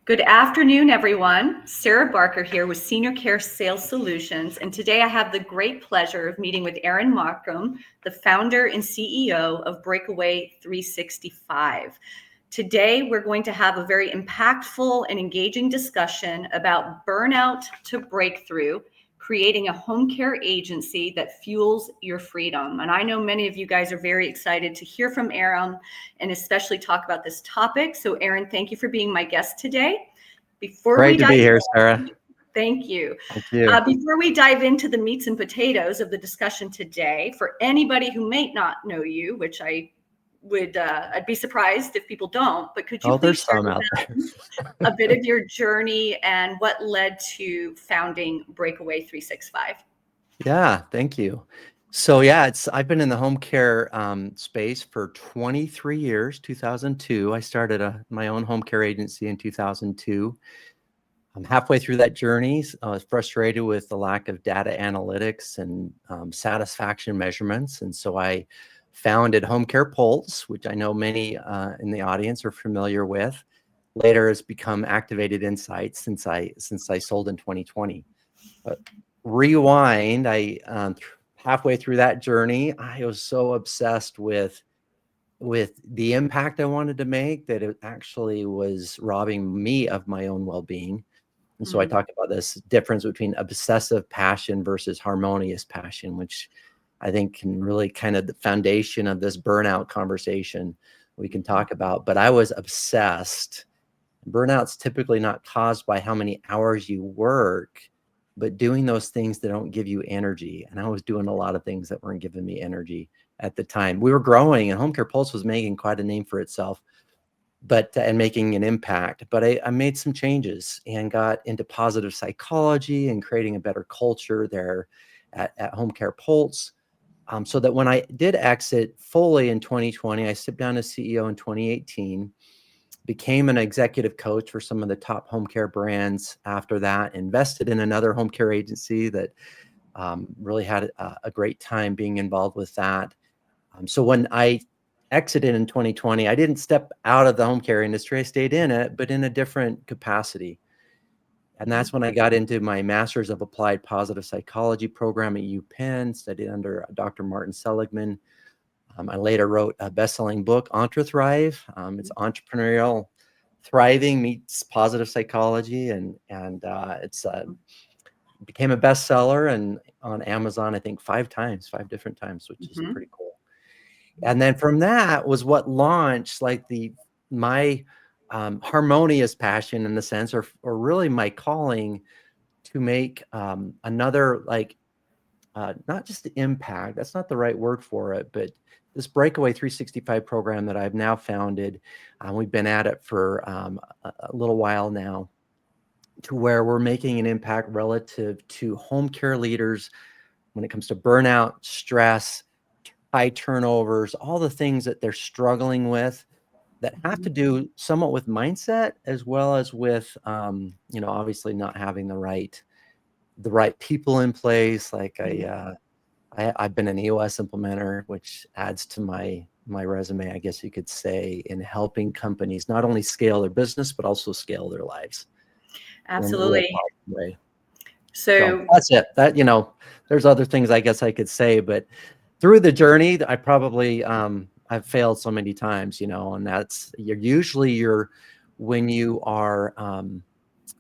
Good afternoon, everyone. Sarah Barker here with Senior Care Sales Solutions, and today I have the great pleasure of meeting with Erin Markham, the founder and CEO of Breakaway 365. Today, we're going to have a very impactful and engaging discussion about burnout to breakthrough, creating a home care agency that fuels your freedom. And I know many of you guys are very excited to hear from Erin and especially talk about this topic. So Erin, thank you for being my guest today. Great to be here, Sarah. Thank you. Thank you. Before we dive into the meats and potatoes of the discussion today, for anybody who may not know you, which I'd be surprised if people don't, but could you please share with them a bit of your journey and what led to founding Breakaway 365? Yeah, thank you. So I've been in the home care space for 23 years. 2002, I started my own home care agency in 2002. I'm halfway through that journey. I was frustrated with the lack of data analytics and satisfaction measurements, and so I founded Home Care Pulse, which I know many in the audience are familiar with. Later has become Activated Insights since I sold in 2020. But rewind, halfway through that journey, I was so obsessed with the impact I wanted to make that it actually was robbing me of my own well-being. And so I talked about this difference between obsessive passion versus harmonious passion, which I think can really kind of the foundation of this burnout conversation we can talk about. But I was obsessed. Burnout's typically not caused by how many hours you work, but doing those things that don't give you energy. And I was doing a lot of things that weren't giving me energy at the time. We were growing, and Home Care Pulse was making quite a name for itself, and making an impact. But I made some changes and got into positive psychology and creating a better culture there at Home Care Pulse. So that when I did exit fully in 2020, I stepped down as CEO in 2018, became an executive coach for some of the top home care brands after that, invested in another home care agency that really had a great time being involved with that. So when I exited in 2020, I didn't step out of the home care industry. I stayed in it, but in a different capacity. And that's when I got into my Master's of Applied Positive Psychology program at UPenn, studied under Dr. Martin Seligman. I later wrote a best-selling book, EntreThrive. It's entrepreneurial thriving meets positive psychology, and it's became a bestseller and on Amazon, I think 5 different times, which is pretty cool. And then from that was what launched like my harmonious passion in the sense, or really my calling to make another not just the impact, that's not the right word for it, but this Breakaway 365 program that I've now founded, we've been at it for a little while now, to where we're making an impact relative to home care leaders when it comes to burnout, stress, high turnovers, all the things that they're struggling with that have to do somewhat with mindset, as well as with, obviously not having the right people in place. Like I've been an EOS implementer, which adds to my resume, I guess you could say, in helping companies not only scale their business, but also scale their lives. Absolutely. So that's it. There's other things I guess I could say, but through the journey, I probably, I've failed so many times, and that's when you are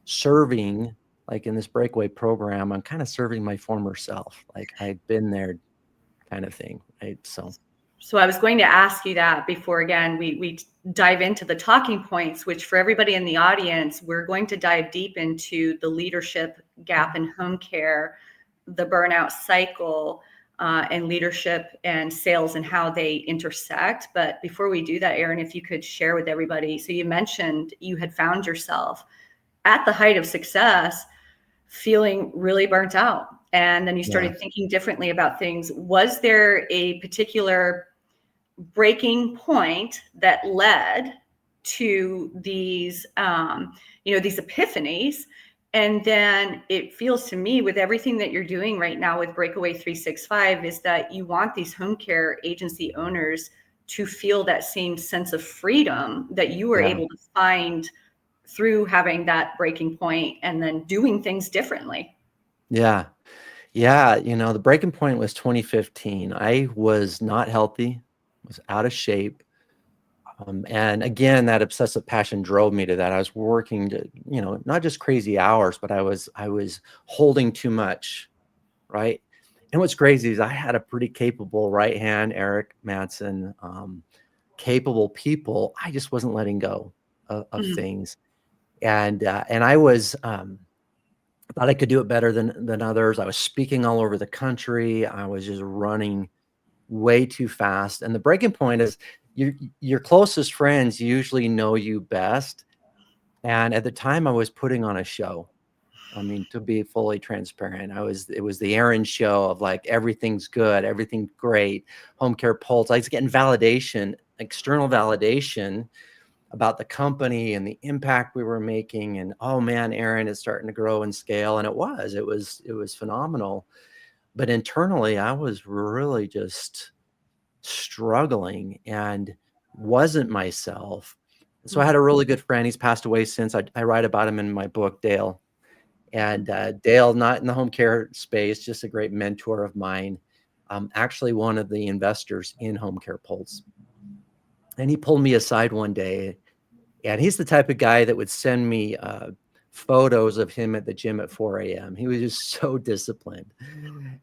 serving, like in this Breakaway program, I'm kind of serving my former self. Like I've been there kind of thing, right? So I was going to ask you that before, again, we dive into the talking points, which for everybody in the audience, we're going to dive deep into the leadership gap in home care, the burnout cycle, and leadership and sales and how they intersect. But before we do that, Erin, if you could share with everybody. So you mentioned you had found yourself at the height of success, feeling really burnt out. And then you started thinking differently about things. Was there a particular breaking point that led to these, these epiphanies? And then it feels to me, with everything that you're doing right now with Breakaway 365, is that you want these home care agency owners to feel that same sense of freedom that you were able to find through having that breaking point and then doing things differently. Yeah. Yeah. The breaking point was 2015. I was not healthy, was out of shape. And again, that obsessive passion drove me to that. I was working to, not just crazy hours, but I was holding too much, right? And what's crazy is I had a pretty capable right hand, Eric Madsen, capable people. I just wasn't letting go of Mhm. things, and I was thought I could do it better than others. I was speaking all over the country. I was just running way too fast. And the breaking point is your closest friends usually know you best. And at the time I was putting on a show. I mean, to be fully transparent, it was the Aaron show of like, everything's good, everything's great, home care pulse. I was getting validation, external validation about the company and the impact we were making. And oh man, Aaron is starting to grow and scale. And it was phenomenal. But internally, I was really just struggling and wasn't myself. So I had a really good friend. He's passed away since. I write about him in my book, Dale. And Dale, not in the home care space, just a great mentor of mine. Actually, one of the investors in Home Care Pulse. And he pulled me aside one day, and he's the type of guy that would send me photos of him at the gym at 4 a.m. He was just so disciplined.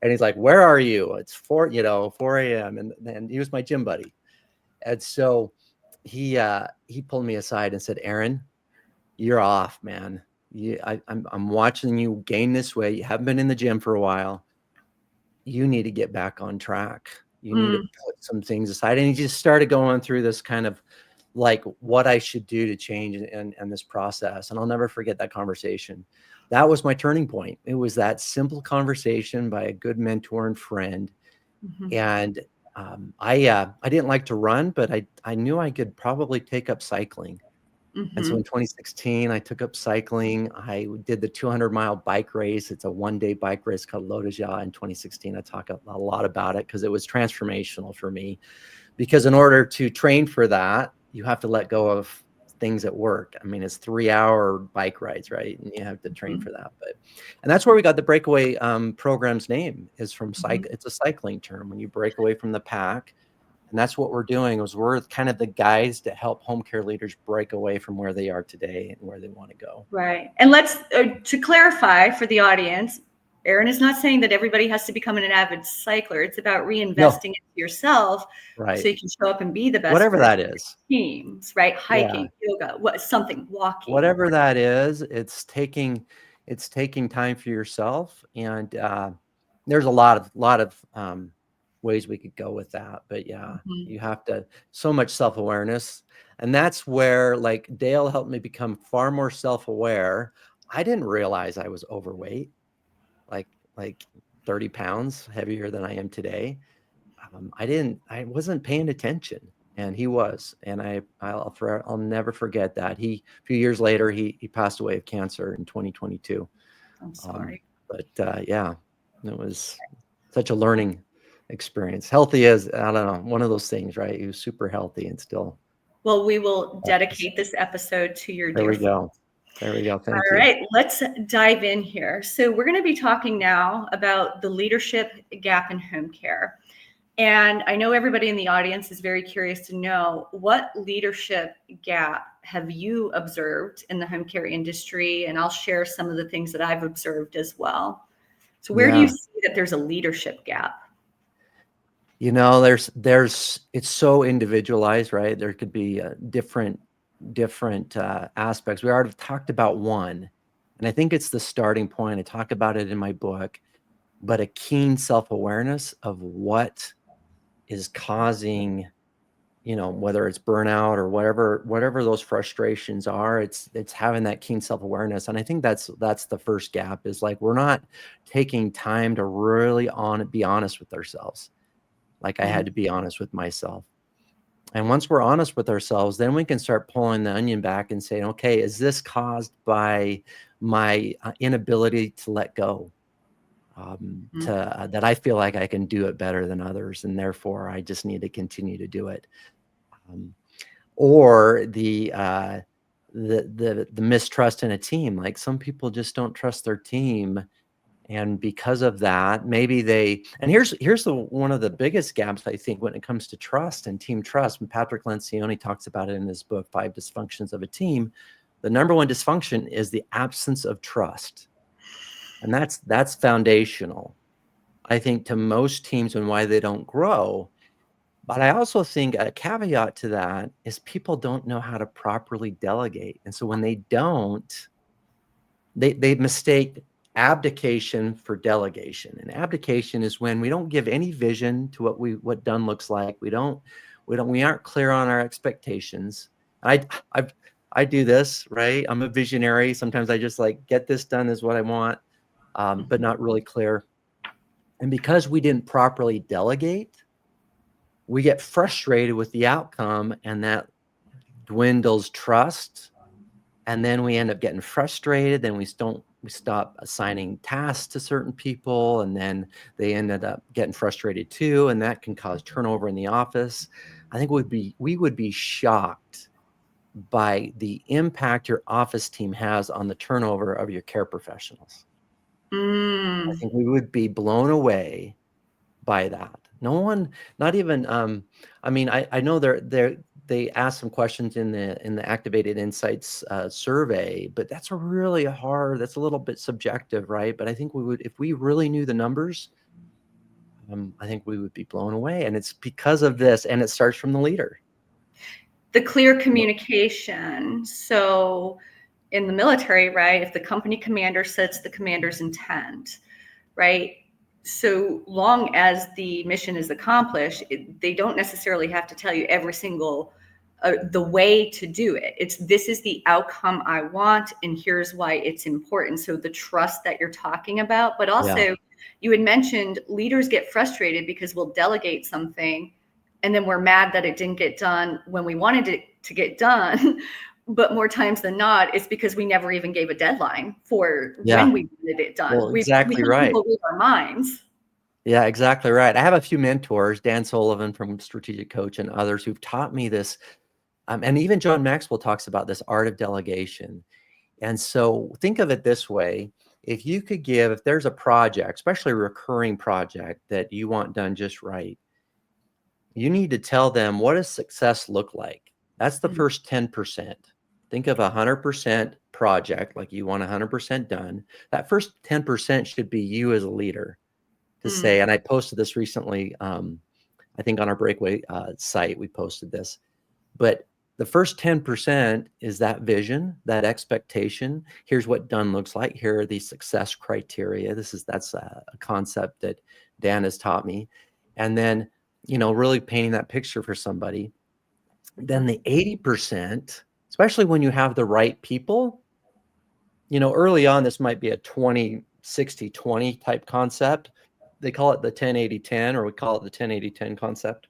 And he's like, "Where are you?" It's 4 a.m. And he was my gym buddy. And so he pulled me aside and said, "Aaron, you're off, man. I'm watching you gain this weight. You haven't been in the gym for a while. You need to get back on track. You need to Mm, put some things aside." And he just started going through this kind of like what I should do to change and this process. And I'll never forget that conversation. That was my turning point. It was that simple conversation by a good mentor and friend. mhm, And I didn't like to run, but I knew I could probably take up cycling. And so in mhm. 2016, I took up cycling. I did the 200-mile bike race. It's a one-day bike race called Lodazha in 2016. I talk a lot about it because it was transformational for me. Because in order to train for that, you have to let go of things at work. I mean, it's 3-hour bike rides, right? And you have to train Mhm, for that. And that's where we got the breakaway program's name, is from mhm. it's a cycling term when you break away from the pack. And that's what we're doing, is we're kind of the guys to help home care leaders break away from where they are today and where they want to go. Right. And let's, to clarify for the audience, Aaron is not saying that everybody has to become an avid cycler. It's about No, reinvesting into yourself so right. you can show up and be the best Whatever version that of your is. teams, right? Yeah. Hiking, yoga, something, walking. Whatever that is, it's taking time for yourself. And there's a lot of ways we could go with that. But yeah, Mhm, you have to, so much self-awareness. And that's where, like, Dale helped me become far more self-aware. I didn't realize I was overweight, like 30 pounds heavier than I am today. I wasn't paying attention, and he was. And I'll never forget that. A few years later, he passed away of cancer in 2022. I'm Um, sorry. but yeah, it was such a learning experience. Healthy as, I don't know, one of those things, right? He was super healthy and still. Well, we will dedicate this episode to your There dear we friend. go. There we go. Thank All you. right, let's dive in here. So, we're going to be talking now about the leadership gap in home care. And I know everybody in the audience is very curious to know, what leadership gap have you observed in the home care industry? And I'll share some of the things that I've observed as well. So, where do you Yeah. see that there's a leadership gap? It's so individualized, right? There could be different aspects. We already talked about one, and I think it's the starting point. I talk about it in my book, but a keen self-awareness of what is causing, whether it's burnout or whatever those frustrations are. It's having that keen self-awareness. And I think that's the first gap, is like, we're not taking time to really be honest with ourselves. Like, I had Mhm. to be honest with myself. And once we're honest with ourselves, then we can start pulling the onion back and saying, okay, is this caused by my inability to let go? That I feel like I can do it better than others, and therefore I just need to continue to do it. Um, or the mistrust in a team. Like some people just don't trust their team. And because of that, maybe and here's one of the biggest gaps, I think, when it comes to trust and team trust. And Patrick Lencioni talks about it in his book, 5 Dysfunctions of a Team. The number one dysfunction is the absence of trust. And that's foundational, I think, to most teams and why they don't grow. But I also think a caveat to that is people don't know how to properly delegate. And so when they don't, they mistake abdication for delegation. And abdication is when we don't give any vision to what done looks like. We aren't clear on our expectations. I do this, right? I'm a visionary. Sometimes I just like get this done is what I want, but not really clear. And because we didn't properly delegate, we get frustrated with the outcome, and that dwindles trust. And then we end up getting frustrated. Then we stop assigning tasks to certain people, and then they ended up getting frustrated too, and that can cause turnover in the office. I think we would be shocked by the impact your office team has on the turnover of your care professionals. I think we would be blown away by that. No one, not even, I mean, I know they asked some questions in the Activated Insights survey, but that's a little bit subjective, right? But I think if we really knew the numbers, I think we would be blown away. And it's because of this, and it starts from the leader. The clear communication. So in the military, right, if the company commander sets the commander's intent, right, so long as the mission is accomplished, they don't necessarily have to tell you every single the way to do it. This is the outcome I want, and here's why it's important. So the trust that you're talking about, but also you had mentioned leaders get frustrated because we'll delegate something and then we're mad that it didn't get done when we wanted it to get done. But more times than not, it's because we never even gave a deadline for when we wanted it done. Well, exactly we right. people read our minds. Yeah, exactly right. I have a few mentors, Dan Sullivan from Strategic Coach and others who've taught me this. And even John Maxwell talks about this art of delegation. And so think of it this way. If there's a project, especially a recurring project that you want done just right, you need to tell them, what does success look like? That's the first 10%. Think of 100% project, like you want 100% done. That first 10% should be you as a leader to say, and I posted this recently, I think on our Breakaway site, we posted this, but the first 10% is that vision, that expectation. Here's what done looks like. Here are the success criteria. That's a concept that Dan has taught me. And then, really painting that picture for somebody. Then the 80%, especially when you have the right people, early on, this might be a 20-60-20 type concept. They call it the 10-80-10, or we call it the 10-80-10 concept.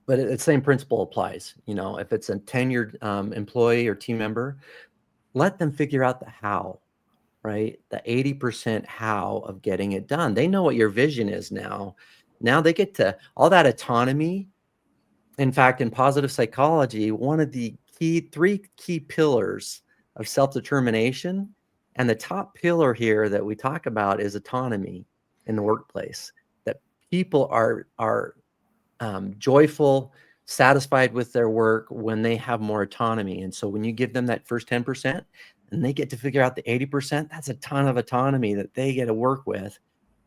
But the same principle applies. If it's a tenured employee or team member, let them figure out the how, right? The 80% how of getting it done. They know what your vision is now. Now they get to all that autonomy. In fact, in positive psychology, one of the three key pillars of self-determination, and the top pillar here that we talk about is autonomy in the workplace. That people are joyful, satisfied with their work when they have more autonomy. And so when you give them that first 10% and they get to figure out the 80%, that's a ton of autonomy that they get to work with.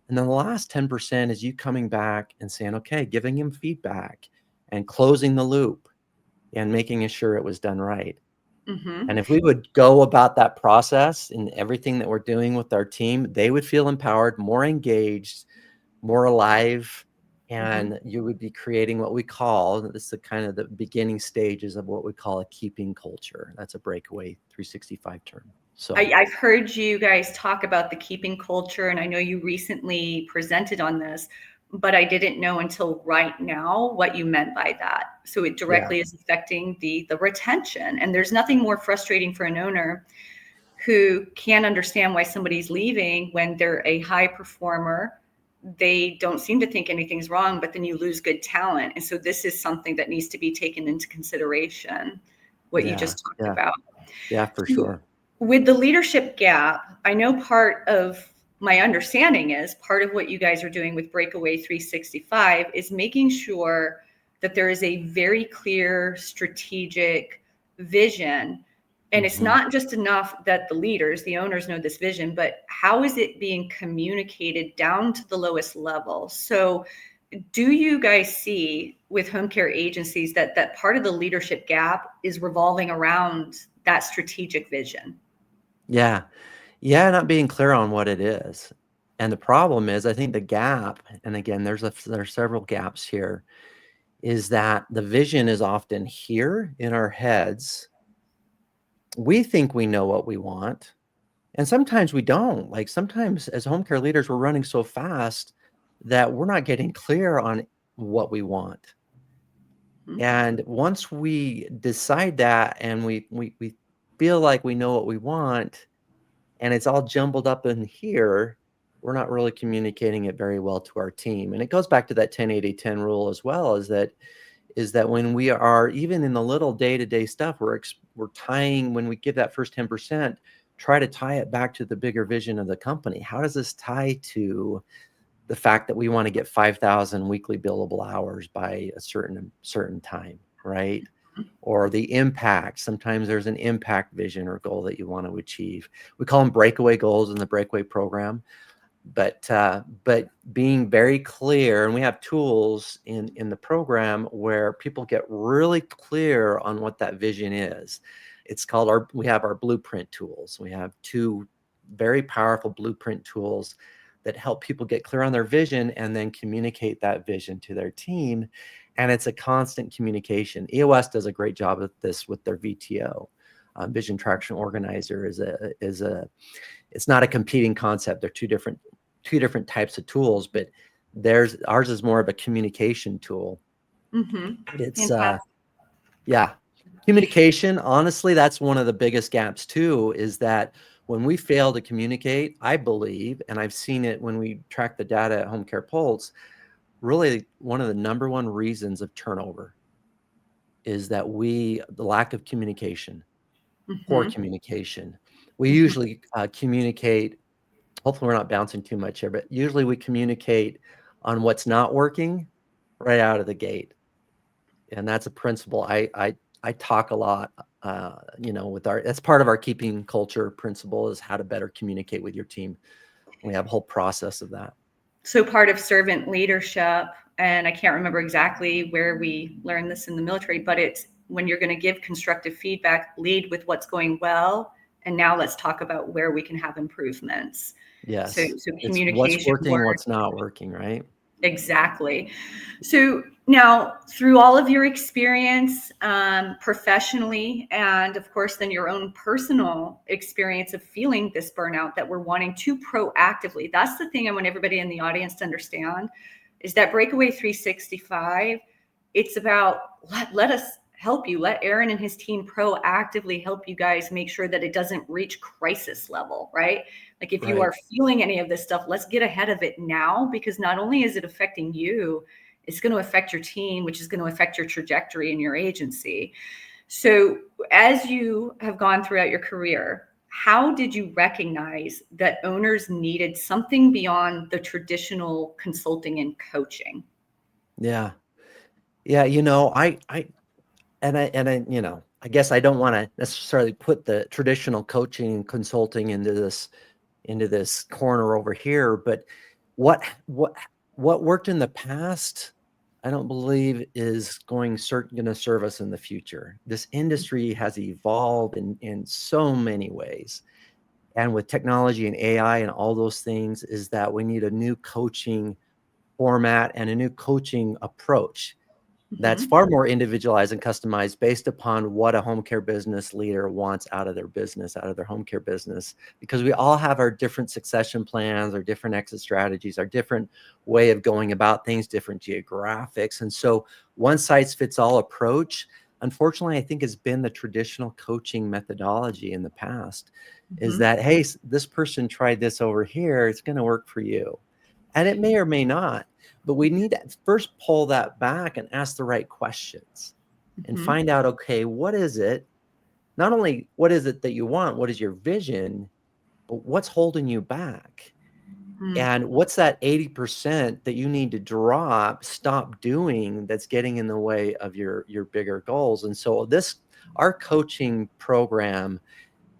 And then the last 10% is you coming back and saying, okay, giving them feedback and closing the loop and making sure it was done right. And if we would go about that process in everything that we're doing with our team, they would feel empowered, more engaged, more alive, and you would be creating what we call, this is the kind of the beginning stages of what we call a keeping culture. That's a Breakaway 365 term. So I've heard you guys talk about the keeping culture, and I know you recently presented on this, but I didn't know until right now what you meant by that. So it directly is affecting the retention. And there's nothing more frustrating for an owner who can't understand why somebody's leaving when they're a high performer. They don't seem to think anything's wrong, but then you lose good talent. And so this is something that needs to be taken into consideration. what you Yeah. just talked Yeah. about. Yeah, for So sure. with the leadership gap, I know part of my understanding is part of what you guys are doing with Breakaway 365 is making sure that there is a very clear strategic vision. And it's Hmm. not just enough that the leaders, the owners know this vision, but how is it being communicated down to the lowest level? So do you guys see with home care agencies that part of the leadership gap is revolving around that strategic vision? Yeah. Yeah, not being clear on what it is. And the problem is, I think the gap, and again, there's several gaps here, is that the vision is often here in our heads. We think we know what we want, and sometimes we don't. Like sometimes as home care leaders, we're running so fast that we're not getting clear on what we want. And once we decide that and we feel like we know what we want, and it's all jumbled up in here, we're not really communicating it very well to our team. And it goes back to that 10-80-10 rule as well, is that when we are even in the little day-to-day stuff, we're tying, when we give that first 10%, try to tie it back to the bigger vision of the company. How does this tie to the fact that we want to get 5,000 weekly billable hours by a certain time, right? Or the impact. Sometimes there's an impact vision or goal that you want to achieve. We call them breakaway goals in the breakaway program. But being very clear, and we have tools in the program where people get really clear on what that vision is. It's called we have our blueprint tools. We have two very powerful blueprint tools that help people get clear on their vision and then communicate that vision to their team. And it's a constant communication. EOS does a great job of this with their VTO. Vision Traction Organizer it's not a competing concept. They're two different types of tools, but ours is more of a communication tool. It's Fantastic. yeah, communication. Honestly, that's one of the biggest gaps too, is that when we fail to communicate, I believe, and I've seen it when we track the data at Home Care Pulse, really one of the number one reasons of turnover is that the lack of communication, poor Hmm. communication. We Hmm. usually communicate. Hopefully we're not bouncing too much here, but usually we communicate on what's not working right out of the gate. And that's a principle I talk a lot, that's part of our keeping culture principle, is how to better communicate with your team. We have a whole process of that. So part of servant leadership, and I can't remember exactly where we learned this in the military, but it's when you're going to give constructive feedback, lead with what's going well, and now let's talk about where we can have improvements. So, Yes. so It's what's communication, working, what's not working, right? exactly. So now, through all of your experience professionally, and of course, then your own personal experience of feeling this burnout that we're wanting to proactively, that's the thing I want everybody in the audience to understand is that Breakaway 365, it's about let us help you. Let Aaron and his team proactively help you guys make sure that it doesn't reach crisis level, right? Like if you Right. are feeling any of this stuff, let's get ahead of it now, because not only is it affecting you, it's going to affect your team, which is going to affect your trajectory in your agency. So, as you have gone throughout your career, how did you recognize that owners needed something beyond the traditional consulting and coaching? Yeah. Yeah. I guess I don't want to necessarily put the traditional coaching and consulting into this corner over here, but what what what worked in the past, I don't believe is going to serve us in the future. This industry has evolved in so many ways, and with technology and AI and all those things, is that we need a new coaching format and a new coaching approach that's Mhm. far more individualized and customized based upon what a home care business leader wants out of their business, out of their home care business, because we all have our different succession plans, our different exit strategies, our different way of going about things, different geographics. And so one size fits all approach, unfortunately, I think has been the traditional coaching methodology in the past, is Mhm. that, hey, this person tried this over here, it's going to work for you. And it may or may not. But we need to first pull that back and ask the right questions and Mhm. find out, okay, what is it? not only what is it that you want, what is your vision, but what's holding you back? Mm, And what's that 80% that you need to stop doing that's getting in the way of your bigger goals? And so our coaching program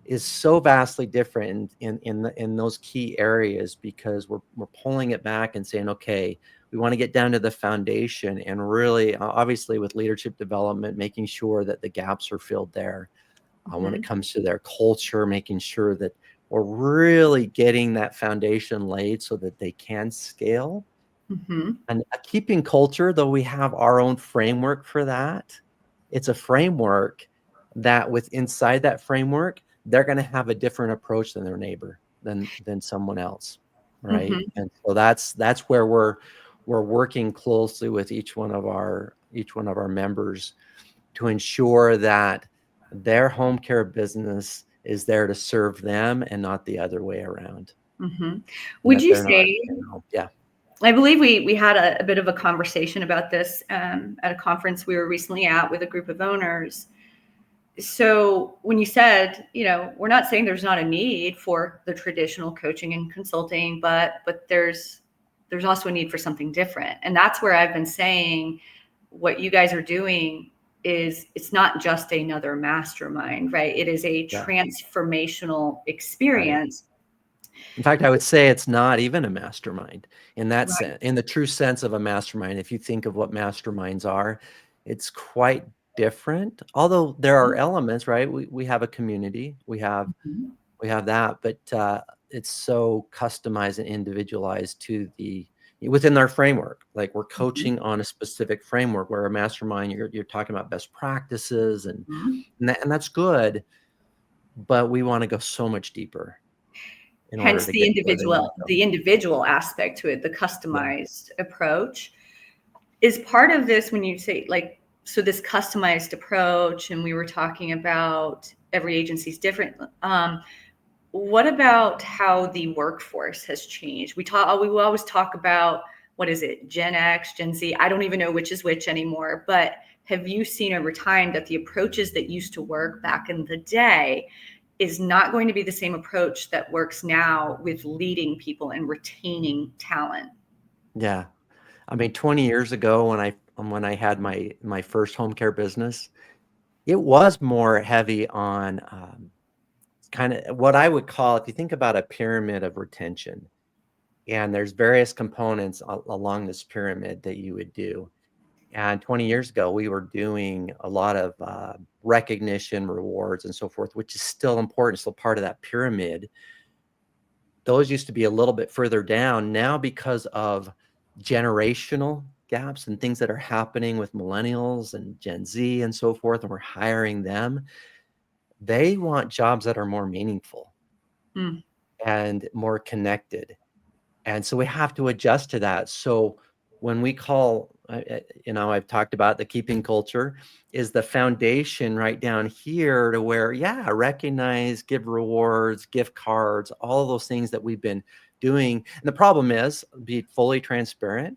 is so vastly different in those key areas, because we're pulling it back and saying, okay, we want to get down to the foundation, and really, obviously, with leadership development, making sure that the gaps are filled there. When it mhm, comes to their culture, making sure that we're really getting that foundation laid so that they can scale. mhm, And keeping culture, though we have our own framework for that, it's a framework that with inside that framework, they're going to have a different approach than their neighbor, than someone else, right? mhm. And so that's where we're working closely with each one of our members to ensure that their home care business is there to serve them and not the other way around, Mhm. and Would that you they're not, say, yeah, I believe we had a bit of a conversation about this at a conference we were recently at with a group of owners. So when you said, we're not saying there's not a need for the traditional coaching and consulting, but there's also a need for something different. And that's where I've been saying what you guys are doing is it's not just another mastermind, right? It is a yeah, transformational right. experience. In fact, I would say it's not even a mastermind in that Right. sense, in the true sense of a mastermind. If you think of what masterminds are, it's quite different. Although there are elements, right? We have a community, Mhm. we have that, but it's so customized and individualized to the within our framework. Like, we're Mhm. coaching on a specific framework, where a mastermind, you're talking about best practices, Mhm. and that's good, but we want to go so much deeper in order Hence to the get to where they want individual to go. the individual aspect to it, the Yeah. customized approach. Is part of this when you say, like, so this customized approach, and we were talking about every agency's different. What about how the workforce has changed? We will always talk about, what is it, Gen X, Gen Z? I don't even know which is which anymore. But have you seen over time that the approaches that used to work back in the day is not going to be the same approach that works now with leading people and retaining talent? Yeah. I mean, 20 years ago, when I had my first home care business, it was more heavy on kind of what I would call, if you think about a pyramid of retention, and there's various components along this pyramid that you would do. And 20 years ago, we were doing a lot of recognition, rewards, and so forth, which is still important, still part of that pyramid. Those used to be a little bit further down. Now, because of generational gaps and things that are happening with millennials and Gen Z and so forth, and we're hiring them, they want jobs that are more meaningful Mm, and more connected. And so we have to adjust to that. So when we call, I've talked about the keeping culture is the foundation right down here, to where, yeah, recognize, give rewards, gift cards, all those things that we've been doing. And the problem is, be fully transparent,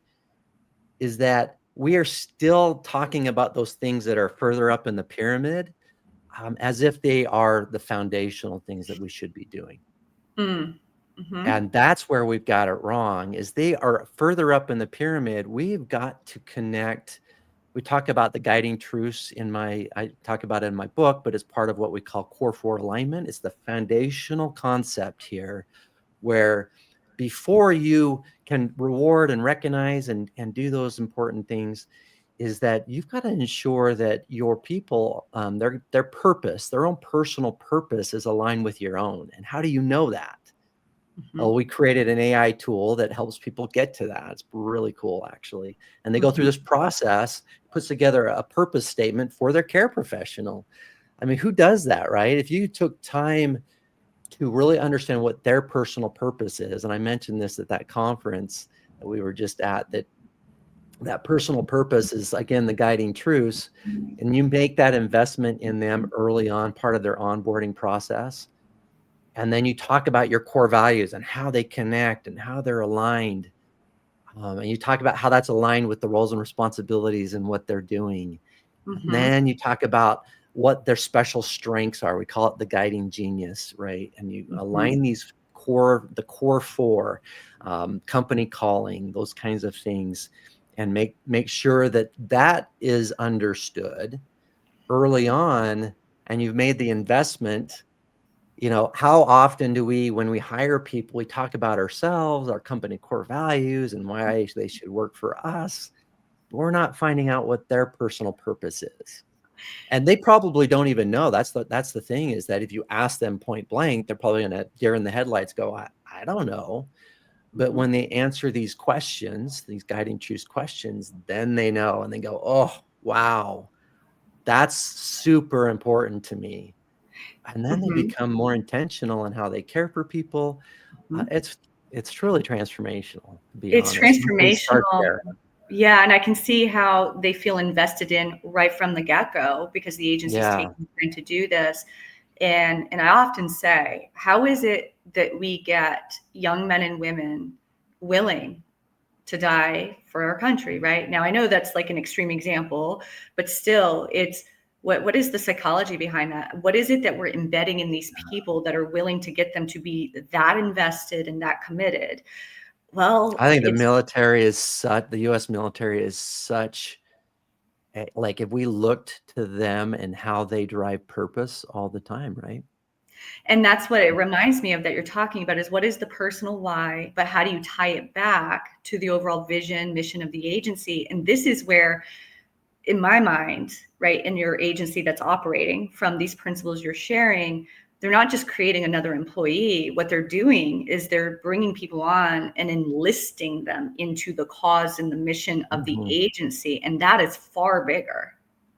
is that we are still talking about those things that are further up in the pyramid, as if they are the foundational things that we should be doing. mm, mhm, And that's where we've got it wrong, is they are further up in the pyramid. We've got to connect. We talk about the guiding truths I talk about it in my book, but it's part of what we call core four alignment. It's the foundational concept here, where before you can reward and recognize and do those important things, is that you've got to ensure that your people, their purpose, their own personal purpose, is aligned with your own. And how do you know that? Oh, mhm, we created an AI tool that helps people get to that. It's really cool, actually. And they go through mhm, this process, puts together a purpose statement for their care professional. I mean, who does that, right? If you took time to really understand what their personal purpose is, and I mentioned this at that conference that we were just at, that personal purpose is, again, the guiding truths, and you make that investment in them early on, part of their onboarding process, and then you talk about your core values and how they connect and how they're aligned. And you talk about how that's aligned with the roles and responsibilities and what they're doing. And mhm, then you talk about what their special strengths are. We call it the guiding genius, right? And you Mhm. align the core four, company calling, those kinds of things, and make sure that that is understood early on, and you've made the investment. How often do we, when we hire people, we talk about ourselves, our company core values, and why they should work for us. We're not finding out what their personal purpose is. And they probably don't even know. That's the thing, is that if you ask them point blank, they're probably gonna deer in the headlights go, I don't know. But Mhm. when they answer these questions, these guiding choose questions, then they know, and they go, oh, wow, that's super important to me. And then they Mhm. become more intentional in how they care for people. Mhm. It's truly transformational, to be It's honest. Hopefully it starts transformational. there. Yeah, and I can see how they feel invested in right from the get-go because the agency's Yeah. taking time to do this. And I often say, how is it that we get young men and women willing to die for our country, right? Now I know that's like an extreme example, but still it's what is the psychology behind that? What is it that we're embedding in these people that are willing to get them to be that invested and that committed? Well, I think it's the US military is such like, if we looked to them and how they drive purpose all the time, right? and that's what it reminds me of that you're talking about is what is the personal why, but how do you tie it back to the overall vision, mission of the agency? And this is where in my mind, right, in your agency that's operating from these principles you're sharing, they're not just creating another employee. What they're doing is they're bringing people on and enlisting them into the cause and the mission of the Mhm. agency. And that is far bigger.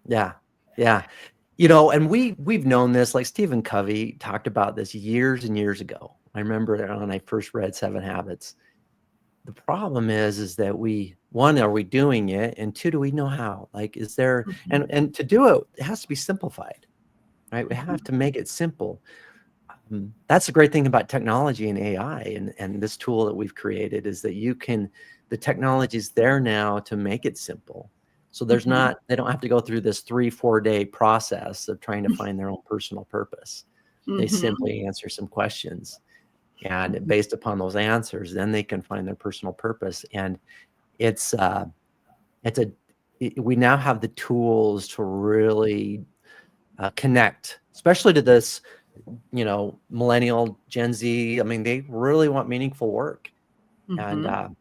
Yeah. Yeah. And we've known this, like Stephen Covey talked about this years and years ago. I remember that when I first read Seven Habits. The problem is that one, are we doing it? And two, do we know how? Like, is there, Mhm, and to do it, it has to be simplified, right? We have mhm, to make it simple. That's the great thing about technology and AI and this tool that we've created, is that the technology is there now to make it simple. So mhm, they don't have to go through this 3-4 day process of trying to find their own personal purpose. They mhm, simply answer some questions. And mhm, based upon those answers, then they can find their personal purpose. And it's, it's a, we now have the tools to really connect, especially to this, millennial Gen Z. I mean, they really want meaningful work. And mhm,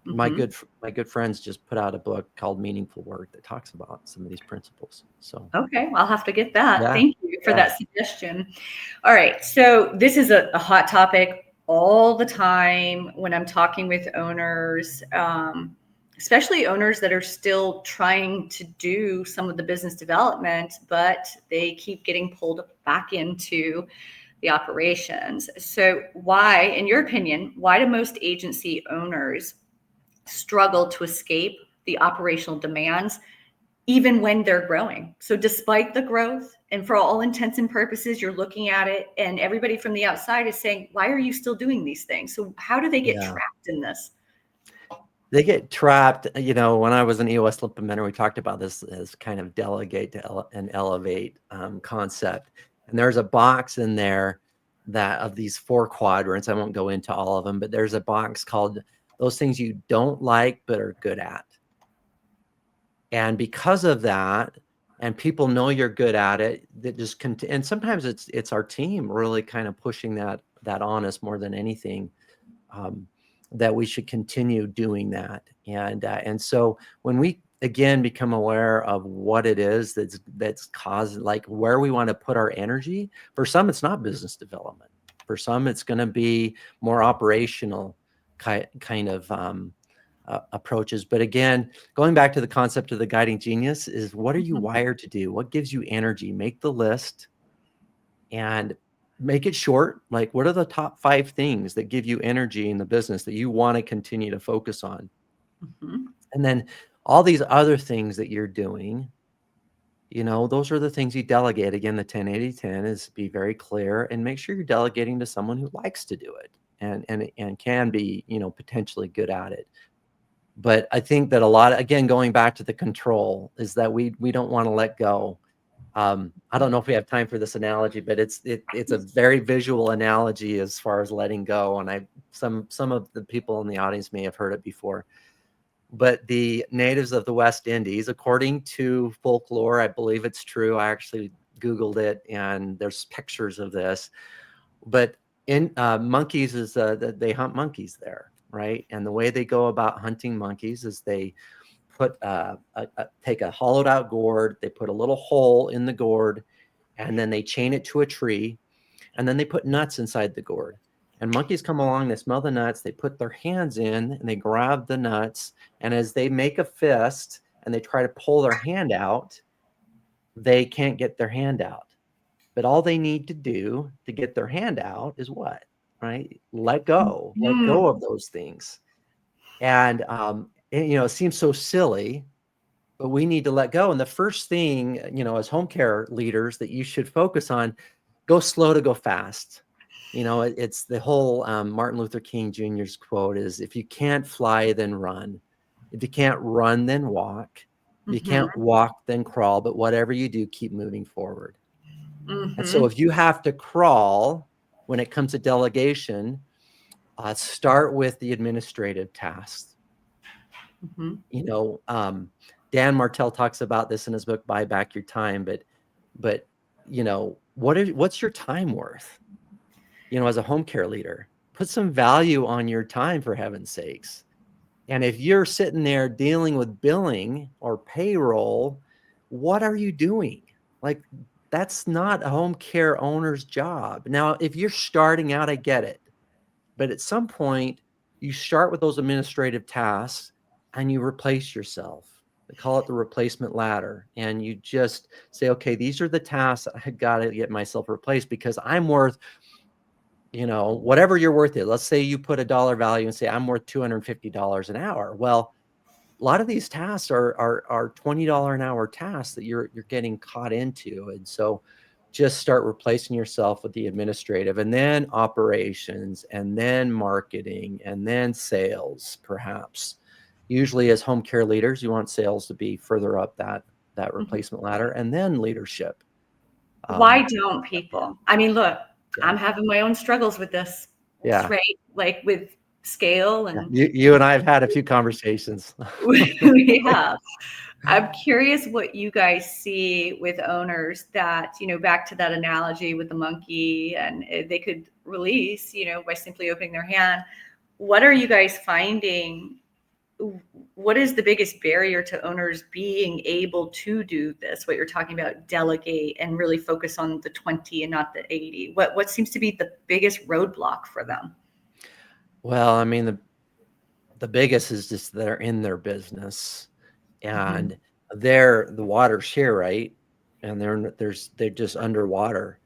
my mhm. good friends just put out a book called Meaningful Work that talks about some of these principles. So Okay, I'll have to get that. yeah, Thank you for yeah, that suggestion. All right, so this is a hot topic all the time when I'm talking with owners, especially owners that are still trying to do some of the business development, but they keep getting pulled back into the operations. So, why, in your opinion, why do most agency owners struggle to escape the operational demands even when they're growing? So despite the growth, and for all intents and purposes, you're looking at it and everybody from the outside is saying, why are you still doing these things? So how do they get yeah. trapped in this? They get trapped. When I was an EOS implementer, we talked about this as kind of delegate and elevate concept. And there's a box in there that of these 4 quadrants. I won't go into all of them, but there's a box called those things you don't like but are good at. And because of that, and people know you're good at it, that just and sometimes it's our team really kind of pushing that on us more than anything, um, that we should continue doing that. And so when we again become aware of what it is that's causing, like where we want to put our energy. For some, it's not business development. For some, it's going to be more operational kind of approaches. But again, going back to the concept of the guiding genius, is what are you Mhm, wired to do? What gives you energy? Make the list and make it short. Like, what are the top 5 things that give you energy in the business that you want to continue to focus on? mhm, And then all these other things that you're doing, those are the things you delegate. Again, the 10-80-10 is be very clear and make sure you're delegating to someone who likes to do it and can be, potentially good at it. But I think that a lot, again, going back to the control, is that we don't want to let go. I don't know if we have time for this analogy, but it's a very visual analogy as far as letting go. And some of the people in the audience may have heard it before. But the natives of the West Indies, according to folklore, I believe it's true. I actually Googled it, and there's pictures of this. But in monkeys is they hunt monkeys there, right? And the way they go about hunting monkeys is they put take a hollowed out gourd, they put a little hole in the gourd, and then they chain it to a tree, and then they put nuts inside the gourd. And monkeys come along, they smell the nuts, they put their hands in and they grab the nuts. And as they make a fist and they try to pull their hand out, they can't get their hand out. But all they need to do to get their hand out is what? Right? Let Mm-hmm. go of those things. And, it seems so silly, but we need to let go. And the first thing, as home care leaders that you should focus on, go slow to go fast. It's the whole Martin Luther King Jr.'s quote is, if you can't fly, then run. If you can't run, then walk. If you Mm-hmm. can't walk, then crawl. But whatever you do, keep moving forward. And so Mm-hmm. if you have to crawl when it comes to delegation, start with the administrative tasks. Mm-hmm. Dan Martell talks about this in his book, Buy Back Your Time. But what's your time worth? As a home care leader, put some value on your time, for heaven's sakes. And if you're sitting there dealing with billing or payroll, what are you doing? Like, that's not a home care owner's job. Now, if you're starting out, I get it. But at some point, you start with those administrative tasks and you replace yourself. They call it the replacement ladder. And you just say, okay, these are the tasks I got to get myself replaced, because I'm worth, whatever you're worth it. Let's say you put a dollar value and say, I'm worth $250 an hour. Well, a lot of these tasks are $20 an hour tasks that you're getting caught into. And so just start replacing yourself with the administrative, and then operations, and then marketing, and then sales. Perhaps usually as home care leaders, you want sales to be further up that Mm-hmm. replacement ladder, and then leadership. Why don't people? I mean, look, Yeah, I'm having my own struggles with this, yeah, right? Like with scale yeah. and You and I have had a few conversations. we have. I'm curious what you guys see with owners that, back to that analogy with the monkey, and they could release, by simply opening their hand. What are you guys finding? What is the biggest barrier to owners being able to do this? What you're talking about, delegate and really focus on the 20 and not the 80. What seems to be the biggest roadblock for them? Well, I mean, the biggest is just they're in their business, Mm-hmm. and they're the water's here, right? And they're just underwater.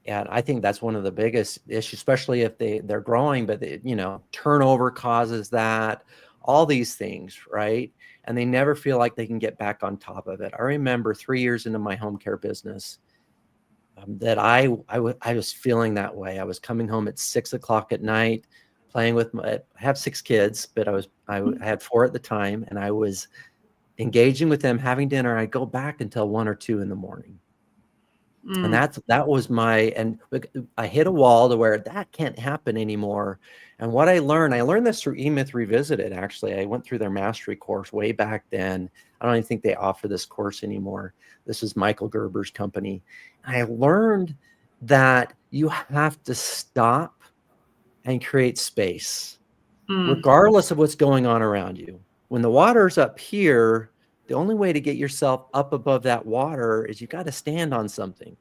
And I think that's one of the biggest issues, especially if they're growing, but turnover causes that, all these things, right? And they never feel like they can get back on top of it. I remember 3 years into my home care business, that I was feeling that way. I was coming home at 6 o'clock at night, playing with I have 6 kids, but I had 4 at the time, and I was engaging with them, having dinner. I go back until 1 or 2 in the morning. And Mm. that was and I hit a wall to where that can't happen anymore. And what I learned this through eMyth Revisited. Actually, I went through their mastery course way back then. I don't even think they offer this course anymore. This is Michael Gerber's company. I learned that you have to stop and create space, Mm. regardless of what's going on around you. When the water's up here, the only way to get yourself up above that water is you got to stand on something.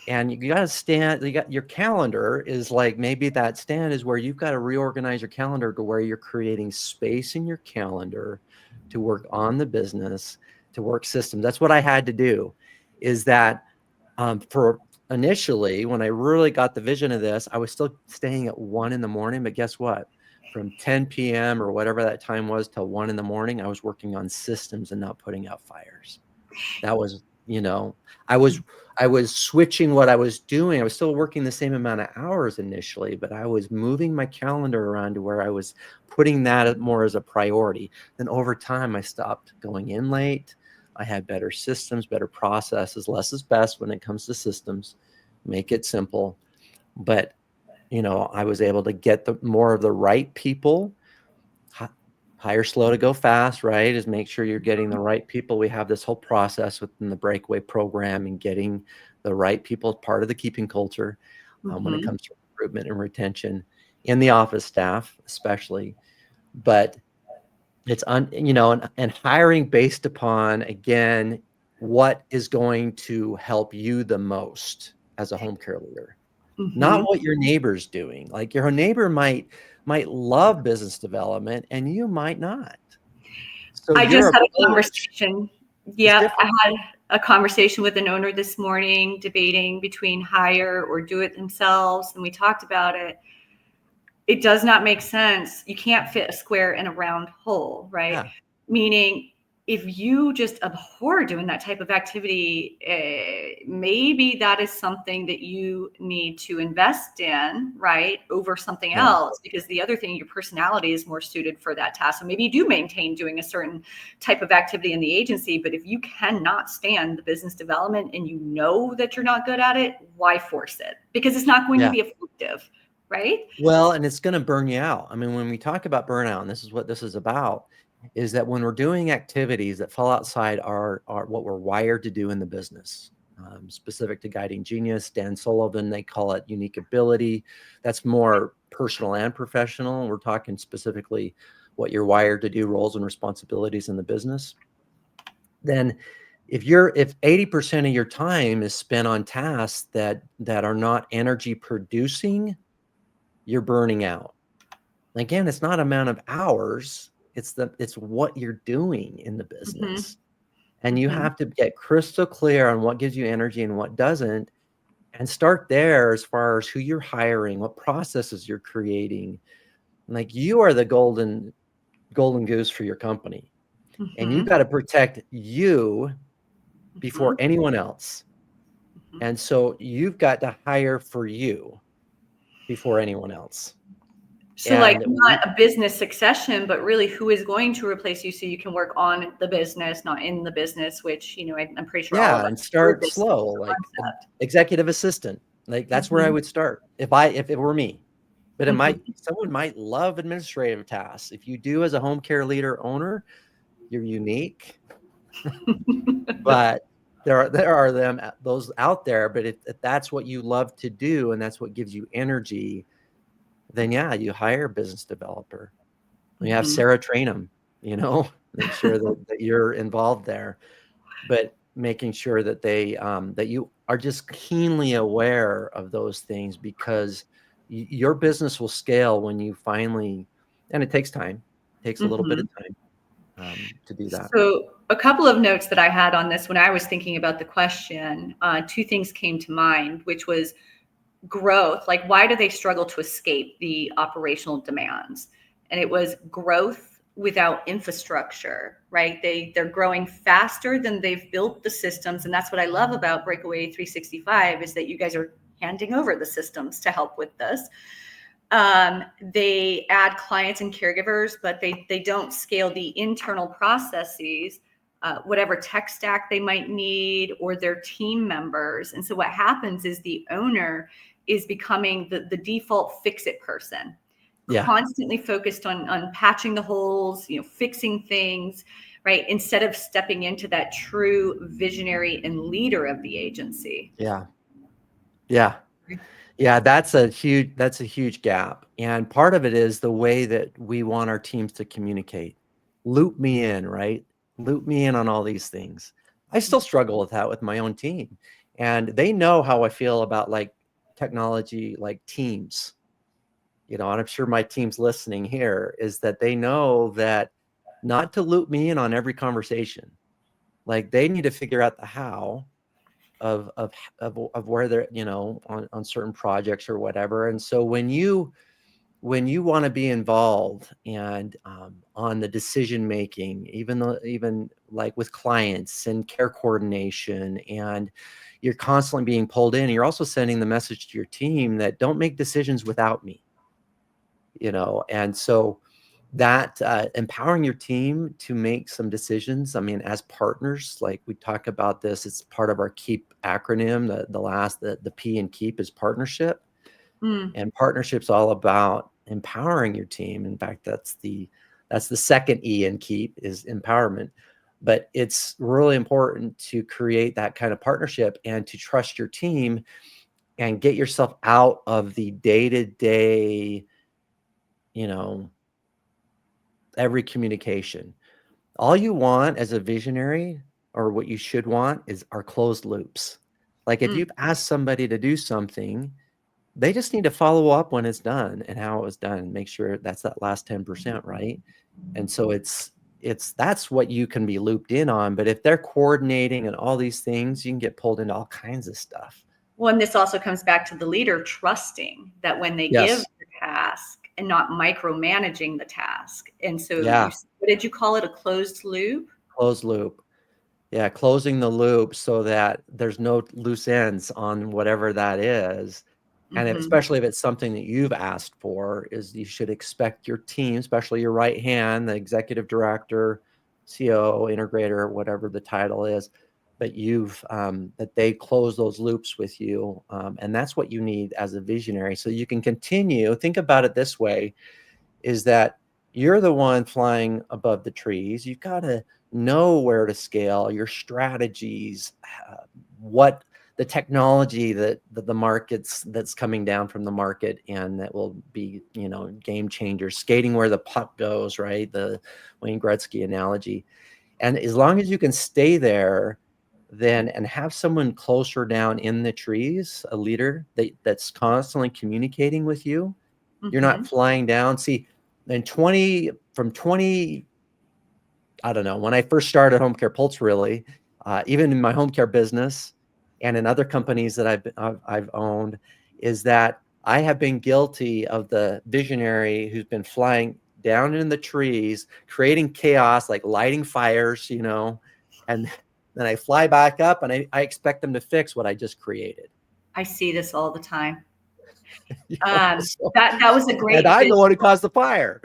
And you got to stand, you got your calendar is like, maybe that stand is where you've got to reorganize your calendar to where you're creating space in your calendar to work on the business, to work systems. That's what I had to do. Is that for initially, when I really got the vision of this, I was still staying at 1 in the morning. But guess what? From 10 p.m. or whatever that time was till 1 in the morning, I was working on systems and not putting out fires. That was, I was switching what I was doing. I was still working the same amount of hours initially, but I was moving my calendar around to where I was putting that more as a priority. Then over time, I stopped going in late. I had better systems, better processes. Less is best when it comes to systems. Make it simple. But, I was able to get more of the right people. Hire slow to go fast, right? Is make sure you're getting the right people. We have this whole process within the Breakaway program and getting the right people part of the keeping culture when it comes to recruitment and retention in the office staff, especially. But it's and hiring based upon, again, what is going to help you the most as a home care leader, not what your neighbor's doing. Like your neighbor might love business development and you might not. So I your just had a approach conversation. is Yeah, I different. had a conversation with an owner this morning debating between hire or do it themselves. And we talked about it. It does not make sense. You can't fit a square in a round hole, right? Yeah. Meaning, if you just abhor doing that type of activity, maybe that is something that you need to invest in, right, over something Yeah. else. Because the other thing, your personality is more suited for that task. So maybe you do maintain doing a certain type of activity in the agency, but if you cannot stand the business development and you know that you're not good at it, why force it? Because it's not going to Yeah. be effective, right? Well, and it's going to burn you out. I mean, when we talk about burnout, and this is what this is about, is that when we're doing activities that fall outside our what we're wired to do in the business, specific to Guiding Genius, Dan Sullivan, they call it unique ability. That's more personal and professional. We're talking specifically what you're wired to do, roles and responsibilities in the business. Then if 80% of your time is spent on tasks that are not energy producing, you're burning out. Again, it's not amount of hours, it's what you're doing in the business. And you have to get crystal clear on what gives you energy and what doesn't, and start there as far as who you're hiring, what processes you're creating. Like, you are the golden goose for your company. And you got to protect you before anyone else. And so you've got to hire for you before anyone else. So, like, And not a business succession, but really who is going to replace you so you can work on the business, not in the business, which, I'm pretty sure all of yeah, us and heard start this slow, like concept. executive assistant. Like, that's where I would start if it were me. But someone might love administrative tasks. If you do, as a home care leader owner, you're unique. But there are those out there. But if that's what you love to do and that's what gives you energy, then yeah, you hire a business developer. You have Sarah train them, make sure that you're involved there. But making sure that that you are just keenly aware of those things, because your business will scale when you finally, and it takes time, takes a little bit of time to do that. So, a couple of notes that I had on this when I was thinking about the question, two things came to mind, which was growth. Like, why do they struggle to escape the operational demands? And it was growth without infrastructure, right? They're growing faster than they've built the systems. And that's what I love about Breakaway 365, is that you guys are handing over the systems to help with this. They add clients and caregivers, but they don't scale the internal processes, whatever tech stack they might need, or their team members. And so what happens is the owner is becoming the default fix-it person, constantly focused on patching the holes, fixing things, right? Instead of stepping into that true visionary and leader of the agency. Yeah. That's a huge gap. And part of it is the way that we want our teams to communicate. Loop me in, right? Loop me in on all these things. I still struggle with that with my own team. And they know how I feel about, like, technology, like Teams. And I'm sure my team's listening here, is that they know that not to loop me in on every conversation. Like, they need to figure out the how of where they're, on certain projects or whatever. And so when you want to be involved and on the decision making, even like with clients and care coordination, and you're constantly being pulled in, you're also sending the message to your team that don't make decisions without me. And so that empowering your team to make some decisions. I mean, as partners, like we talk about this, it's part of our KEEP acronym. The P in KEEP is partnership. Mm, And partnership's all about empowering your team. In fact, that's the second E in KEEP is empowerment. But it's really important to create that kind of partnership and to trust your team and get yourself out of the day-to-day, you know, every communication. All you want as a visionary, or what you should want, is are closed loops. Like if mm. you've asked somebody to do something, they just need to follow up when it's done and how it was done and make sure that's that last 10%, right? And so that's what you can be looped in on. But if they're coordinating and all these things, you can get pulled into all kinds of stuff. Well, and this also comes back to the leader trusting that when they give Yes. the task and not micromanaging the task. And so Yeah. what did you call it? A closed loop? Closed loop. Yeah. Closing the loop so that there's no loose ends on whatever that is. And Mm-hmm. especially if it's something that you've asked for, is you should expect your team, especially your right hand, the executive director, COO, integrator, whatever the title is, but that they close those loops with you. And that's what you need as a visionary. So you can continue. Think about it this way, is that you're the one flying above the trees. You've got to know where to scale your strategies, what the technology that the markets that's coming down from the market, and that will be, game changers, skating where the puck goes, right? The Wayne Gretzky analogy. And as long as you can stay there, then and have someone closer down in the trees, a leader that's constantly communicating with you, you're Mm-hmm. not flying down. See, from 20, I don't know, when I first started Home Care Pulse, really, even in my home care business and in other companies that I've owned, is that I have been guilty of the visionary who's been flying down in the trees, creating chaos, like lighting fires, and then I fly back up and I expect them to fix what I just created. I see this all the time. So, That was a and great I'm the one who visual. caused the fire.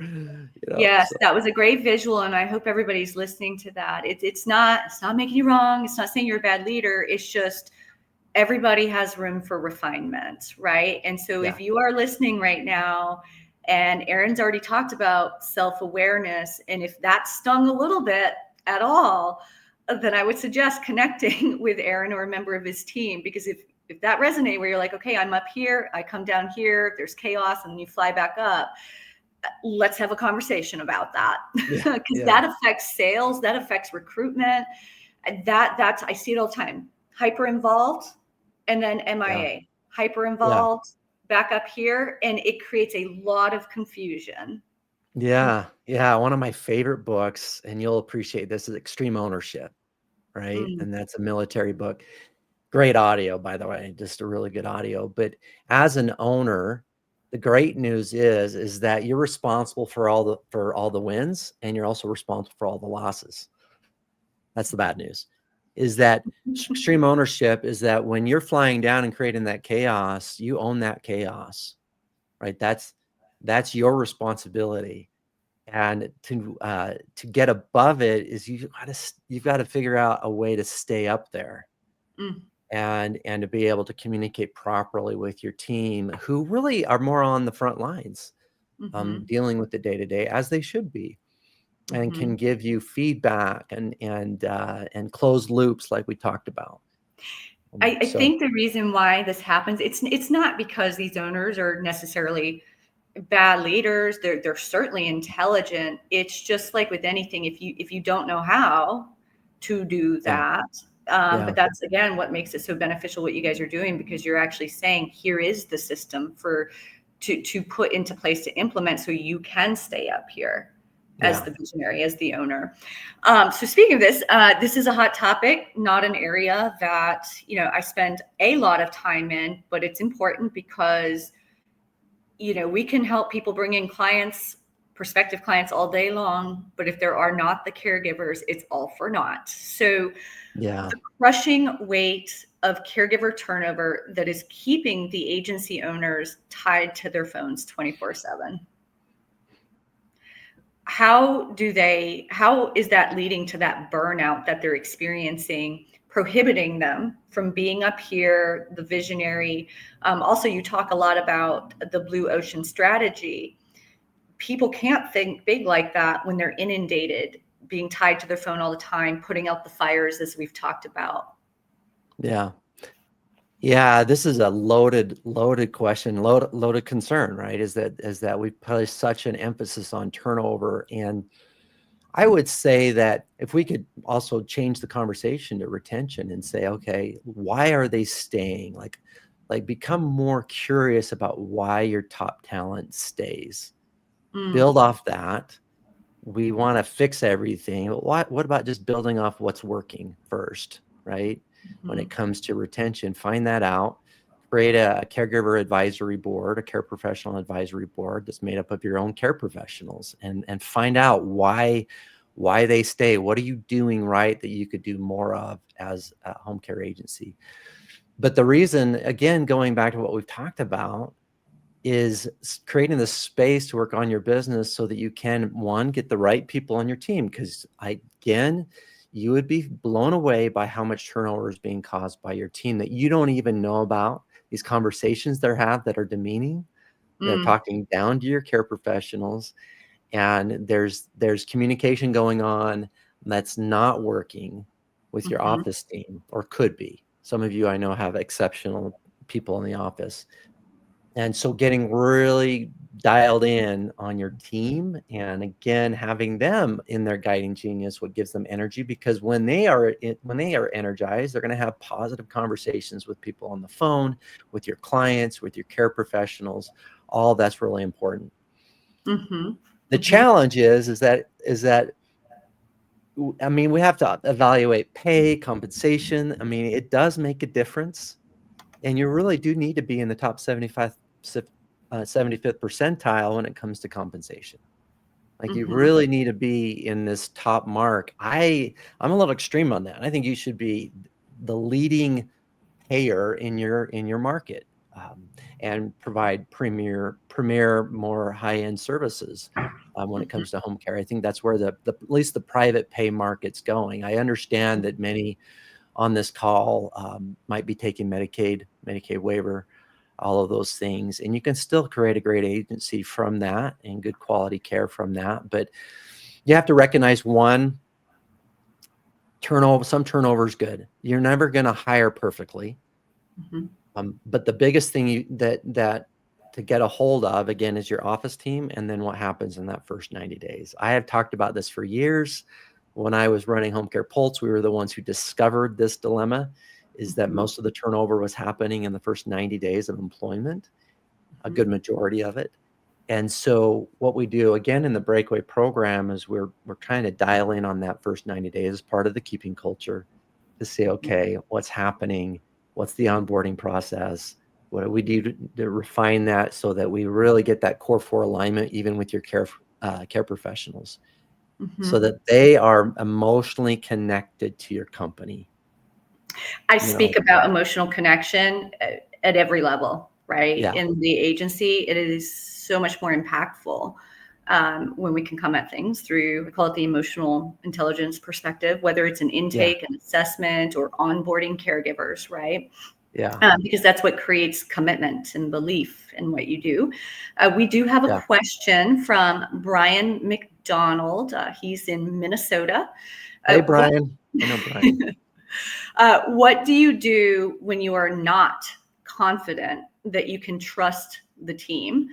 Yes, So that was a great visual, and I hope everybody's listening to that. It's not making you wrong. It's not saying you're a bad leader. It's just everybody has room for refinement, right? And so yeah, if you are listening right now, and Aaron's already talked about self-awareness, and if that stung a little bit at all, then I would suggest connecting with Aaron or a member of his team, because if that resonates where you're like, okay, I'm up here, I come down here, there's chaos, and then you fly back up, let's have a conversation about that. yeah, Because yeah, that affects sales, that affects recruitment. That's I see it all the time. Hyper involved and then yeah, MIA. Hyper yeah. involved, back up here, and it creates a lot of confusion. Yeah, yeah, one of my favorite books, and you'll appreciate this, is Extreme Ownership, right? Mm, And that's a military book. Great audio, by the way, just a really good audio. But as an owner, the great news is that you're responsible for all the wins, and you're also responsible for all the losses. That's the bad news. Is that extreme ownership is that when you're flying down and creating that chaos, you own that chaos, right? That's your responsibility. And to get above it is you've got to figure out a way to stay up there mm, and to be able to communicate properly with your team, who really are more on the front lines, mhm, dealing with the day to day, as they should be, and can mhm. give you feedback and close loops like we talked about. I So think the reason why this happens, it's not because these owners are necessarily bad leaders. They're certainly intelligent. It's just like with anything, if you don't know how to do yeah, that, yeah, but that's again what makes it so beneficial what you guys are doing, because you're actually saying here is the system for to put into place to implement so you can stay up here as yeah, the visionary, as the owner. So speaking of this, this is a hot topic, not an area that I spend a lot of time in, but it's important because we can help people bring in clients, prospective clients all day long, but if there are not the caregivers, it's all for naught. So yeah. the crushing weight of caregiver turnover that is keeping the agency owners tied to their phones 24/7. how is that leading to that burnout that they're experiencing, prohibiting them from being up here, the visionary? Also, you talk a lot about the blue ocean strategy. People can't think big like that when they're inundated, being tied to their phone all the time, putting out the fires, as we've talked about. Yeah. Yeah, this is a loaded question, loaded concern, right? Is that we've placed such an emphasis on turnover. And I would say that if we could also change the conversation to retention and say, okay, why are they staying? Like become more curious about why your top talent stays. Mm, Build off that. We want to fix everything. But what about just building off what's working first, right? When it mhm, comes to retention, find that out. Create a caregiver advisory board, a care professional advisory board that's made up of your own care professionals, and find out why they stay. What are you doing right that you could do more of as a home care agency? But the reason, again, going back to what we've talked about, is creating the space to work on your business so that you can, one, get the right people on your team. Because again, you would be blown away by how much turnover is being caused by your team that you don't even know about. These conversations they have that are demeaning, they're mm, talking down to your care professionals, and there's communication going on that's not working with your mhm, office team, or could be. Some of you I know have exceptional people in the office. And so getting really dialed in on your team, and again, having them in their guiding genius, what gives them energy, because when they are energized, they're going to have positive conversations with people on the phone, with your clients, with your care professionals. All that's really important. mhm, The mhm, challenge is that I mean, we have to evaluate pay, compensation. I mean, it does make a difference. And you really do need to be in the top 75th percentile when it comes to compensation. Like you mhm, really need to be in this top mark. I'm a little extreme on that. I think you should be the leading payer in your market, and provide premier more high end services. When it mhm, comes to home care, I think that's where at least the private pay market's going. I understand that many on this call might be taking Medicaid waiver, all of those things. And you can still create a great agency from that and good quality care from that. But you have to recognize, one, some turnover is good. You're never going to hire perfectly. mhm, But the biggest thing that to get a hold of, again, is your office team, and then what happens in that first 90 days. I have talked about this for years. When I was running Home Care Pulse, we were the ones who discovered this dilemma, is that mhm, most of the turnover was happening in the first 90 days of employment, a mhm, good majority of it. And so what we do again in the breakaway program is we're trying to dial in on that first 90 days as part of the keeping culture, to say, mhm, okay, what's happening? What's the onboarding process? What do we do to refine that so that we really get that core four alignment, even with your care professionals, so mhm. that they are emotionally connected to your company. I You know, speak about emotional connection at every level, right? yeah, In the agency, it is so much more impactful when we can come at things through, I call it the emotional intelligence perspective, whether it's an yeah, intake, an assessment, or onboarding caregivers, right? yeah, Because that's what creates commitment and belief in what you do. We do have a yeah. question from Brian McDonald. He's in Minnesota. Hey, What Brian. I know Brian. what do you do when you are not confident that you can trust the team?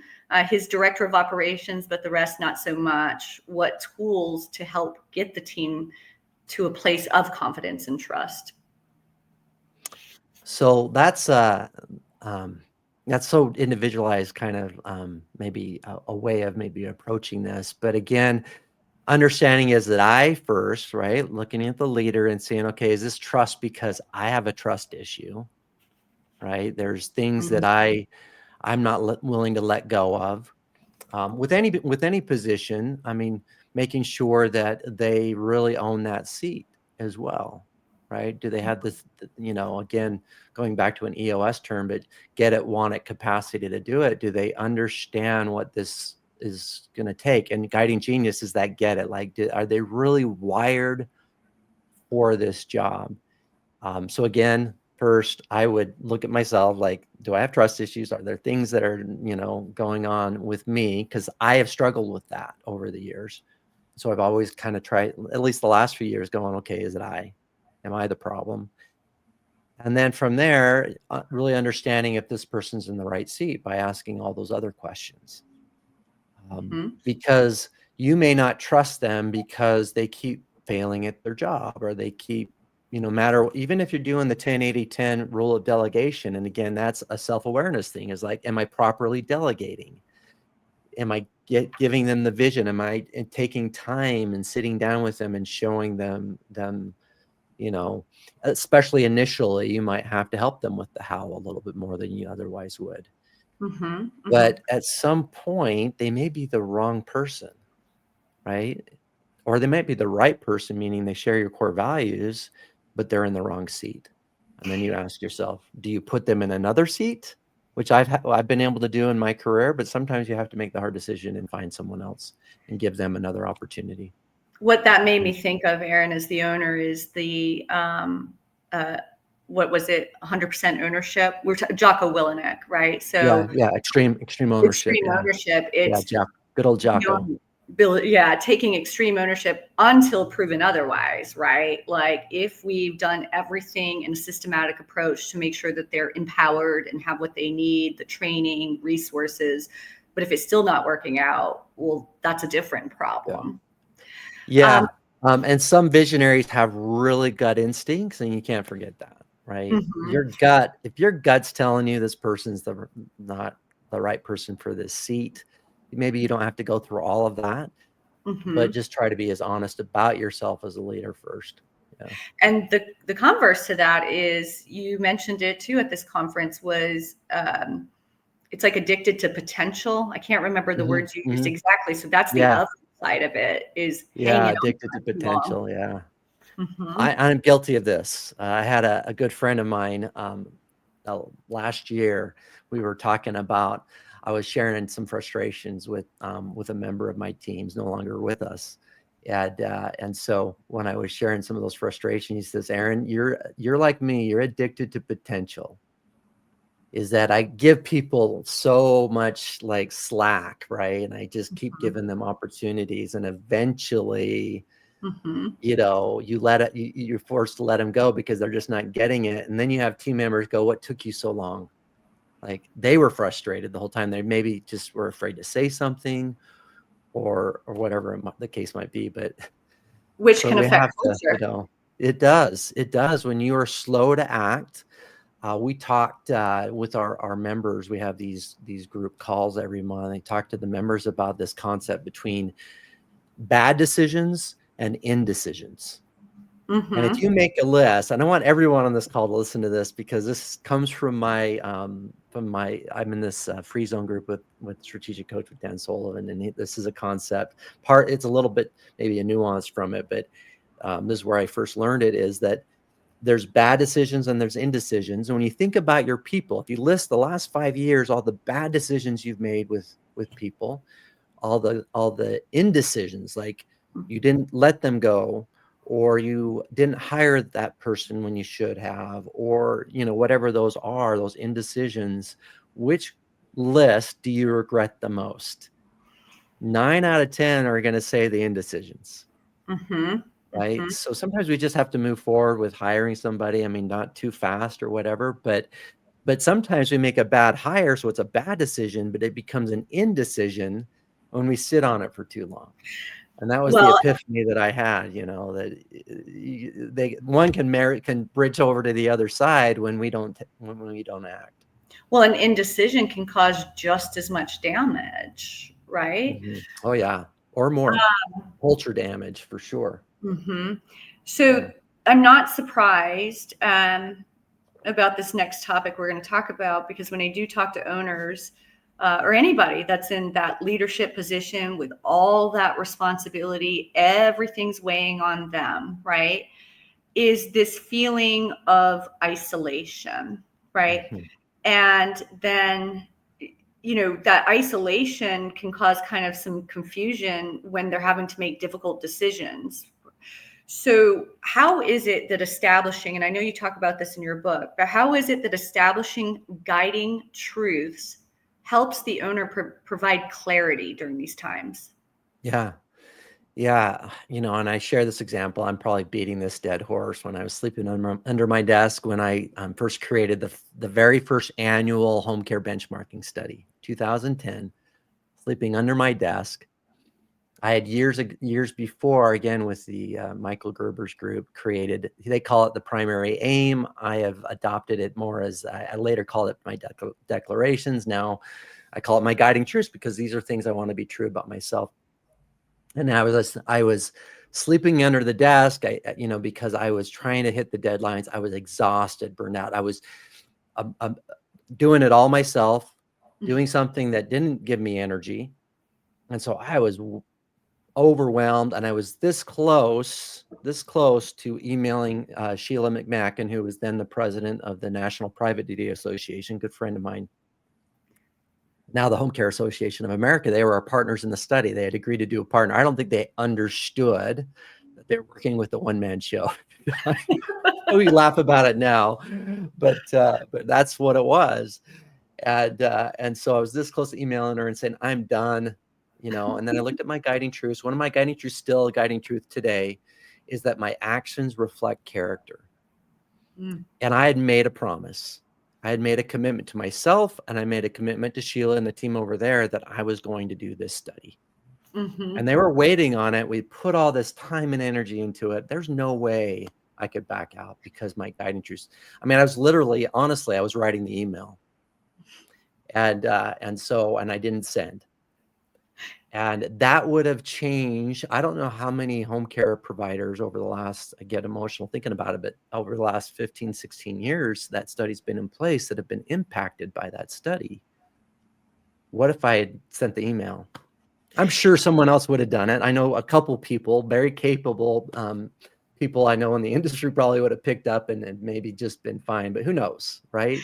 His director of operations, but the rest not so much. What tools to help get the team to a place of confidence and trust? So um, that's so individualized, kind of, maybe a way of maybe approaching this. But again, understanding is that I first, right, looking at the leader and saying, okay, is this trust because I have a trust issue, right? There's things that Mhm, I'm not willing to let go of. With any position, I mean, making sure that they really own that seat as well, right? Do they have this, again, going back to an EOS term, but get it, want it capacity to do it? Do they understand what this is going to take. And guiding genius is that get it. Like, are they really wired for this job? So again, first, I would look at myself like, do I have trust issues? Are there things that are, going on with me? Because I have struggled with that over the years. So I've always kind of tried, at least the last few years, going, okay, is it I? Am I the problem? And then from there, really understanding if this person's in the right seat by asking all those other questions. Because you may not trust them because they keep failing at their job, or they keep, matter, even if you're doing the 10-80-10 rule of delegation. And again, that's a self-awareness thing, is like, am I properly delegating? Am I giving them the vision? Am I taking time and sitting down with them and showing them, especially initially, you might have to help them with the how a little bit more than you otherwise would. But at some point, they may be the wrong person, right? Or they might be the right person, meaning they share your core values, but they're in the wrong seat. And then you ask yourself, do you put them in another seat? Which I've been able to do in my career, but sometimes you have to make the hard decision and find someone else and give them another opportunity. What that made me think of, Aaron, as the owner, is the what was it? 100% ownership. We're Jocko Willenick, right? So yeah, extreme ownership. extreme ownership. Yeah, It's good old Jocko. Taking extreme ownership until proven otherwise, right? Like, if we've done everything in a systematic approach to make sure that they're empowered and have what they need, the training, resources, but if it's still not working out, well, that's a different problem. Yeah. And some visionaries have really gut instincts, and you can't forget that, right? If your gut's telling you this person's not the right person for this seat, maybe you don't have to go through all of that, but just try to be as honest about yourself as a leader first. Yeah. And the converse to that is, you mentioned it too at this conference, was it's like addicted to potential. I can't remember the words you used exactly. So that's the other side of it, is hanging on addicted to potential. Yeah. Mm-hmm. I'm guilty of this. I had a good friend of mine last year. We were talking about, I was sharing some frustrations with a member of my teams, no longer with us. And so when I was sharing some of those frustrations, he says, "Aaron, you're like me. You're addicted to potential." Is that I give people so much like slack, right? And I just keep giving them opportunities, and eventually, you're forced to let them go because they're just not getting it. And then you have team members go, "What took you so long?" Like, they were frustrated the whole time. They maybe just were afraid to say something, or whatever the case might be. But Which can we affect have culture. to, it does. When you are slow to act, we talked with our members. We have these group calls every month. I talk to the members about this concept between bad decisions and indecisions. And if you make a list, and I want everyone on this call to listen to this, because this comes from I'm in this free zone group with strategic coach with Dan Sullivan, and this is a concept. It's a little bit maybe a nuance from it, but this is where I first learned it, is that there's bad decisions and there's indecisions. And when you think about your people, if you list the last 5 years, all the bad decisions you've made with people, all the indecisions, like you didn't let them go, or you didn't hire that person when you should have, or whatever those are, those indecisions, which list do you regret the most? 9 out of 10 are going to say the indecisions. Right. So sometimes we just have to move forward with hiring somebody. I mean, not too fast or whatever, but sometimes we make a bad hire, so it's a bad decision, but it becomes an indecision when we sit on it for too long. And that was the Well, epiphany that I had, that one can bridge over to the other side when we don't act. well, an indecision can cause just as much damage, right? Oh yeah, or more. Culture damage for sure. So I'm not surprised about this next topic we're going to talk about, because when I do talk to owners or anybody that's in that leadership position with all that responsibility, everything's weighing on them, right? Is this feeling of isolation, right? And then that isolation can cause kind of some confusion when they're having to make difficult decisions. So how is it that establishing, and I know you talk about this in your book, but how is it that establishing guiding truths helps the owner provide clarity during these times? Yeah. Yeah, and I share this example. I'm probably beating this dead horse. When I was sleeping under my desk when I first created the very first annual home care benchmarking study, 2010, sleeping under my desk. I had years before, again with the Michael Gerber's group, created. They call it the primary aim. I have adopted it more as I later called it my declarations. Now I call it my guiding truths because these are things I want to be true about myself. And I was sleeping under the desk, because I was trying to hit the deadlines. I was exhausted, burned out. I was doing it all myself, doing something that didn't give me energy. And so I was overwhelmed, and I was this close to emailing Sheila McMacken, who was then the president of the National Private Duty Association, good friend of mine, now the Home Care Association of America. They were our partners in the study. They had agreed to do a partner. I don't think they understood that they're working with a one-man show. We laugh about it now, but that's what it was. And so I was this close to emailing her and saying, I'm done, and then I looked at my guiding truths. One of my guiding truths, still a guiding truth today, is that my actions reflect character. And I had made a promise. I had made a commitment to myself, and I made a commitment to Sheila and the team over there that I was going to do this study. And they were waiting on it. We put all this time and energy into it. There's no way I could back out because my guiding truths. I mean, I was literally, honestly, I was writing the email, and I didn't send. And that would have changed. I don't know how many home care providers over the last, I get emotional thinking about it, but over the last 15, 16 years, that study's been in place that have been impacted by that study. What if I had sent the email? I'm sure someone else would have done it. I know a couple people, very capable people I know in the industry probably would have picked up and maybe just been fine, but who knows, right?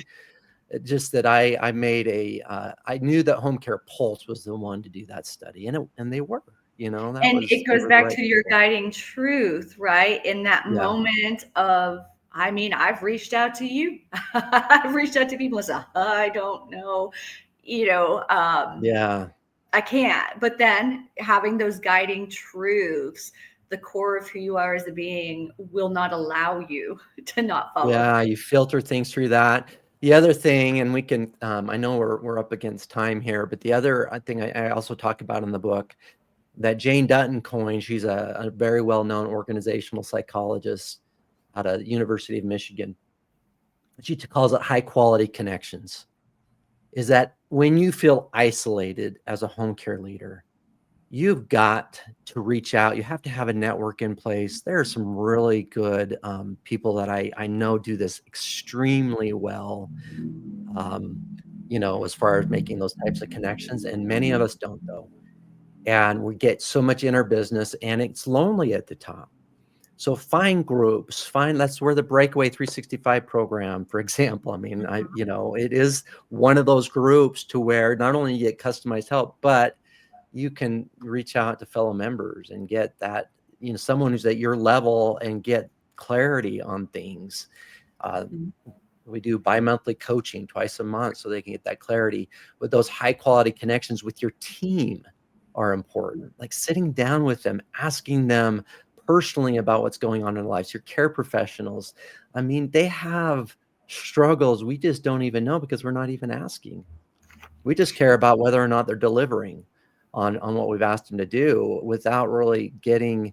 Just that I made I knew that Home Care Pulse was the one to do that study, and they were, And it they goes were the back right to your people. guiding truth, right? In that Yeah, moment of, I mean, I've reached out to you. I've reached out to people and said, I don't know, you know, um, yeah, I can't. But then having those guiding truths, the core of who you are as a being will not allow you to not follow yeah. through. You filter things through that. The other thing, and we can, I know we're up against time here, but the other thing I also talk about in the book that Jane Dutton coined. She's a very well-known organizational psychologist out of the University of Michigan. She calls it high quality connections. Is that when you feel isolated as a home care leader, you've got to reach out. You have to have a network in place. There are some really good people that I know do this extremely well, as far as making those types of connections. And many of us don't, though. And we get so much in our business, and it's lonely at the top. So find groups, that's where the Breakaway 365 program, for example. I mean, it is one of those groups to where not only you get customized help, but you can reach out to fellow members and get that, someone who's at your level and get clarity on things. We do bi-monthly coaching twice a month so they can get that clarity. With those high quality connections with your team are important. Like sitting down with them, asking them personally about what's going on in their lives. Your care professionals, I mean, they have struggles we just don't even know because we're not even asking. We just care about whether or not they're delivering on what we've asked them to do without really getting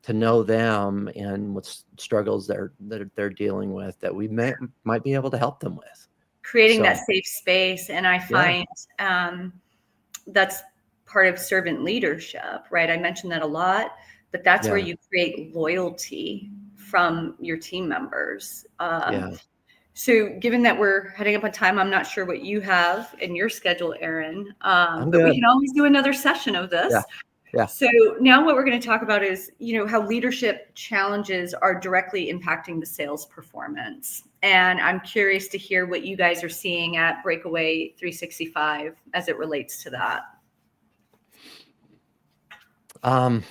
to know them and what struggles they're dealing with that we might be able to help them with. Creating that So safe space. And I yeah, find that's part of servant leadership, right? I mentioned that a lot, but that's where yeah, you create loyalty from your team members. yeah. So given that we're heading up on time, I'm not sure what you have in your schedule, Aaron, I'm but we good. can always do another session of Yeah, this. Yeah. So now what we're going to talk about is, how leadership challenges are directly impacting the sales performance. And I'm curious to hear what you guys are seeing at Breakaway 365 as it relates to that. I'm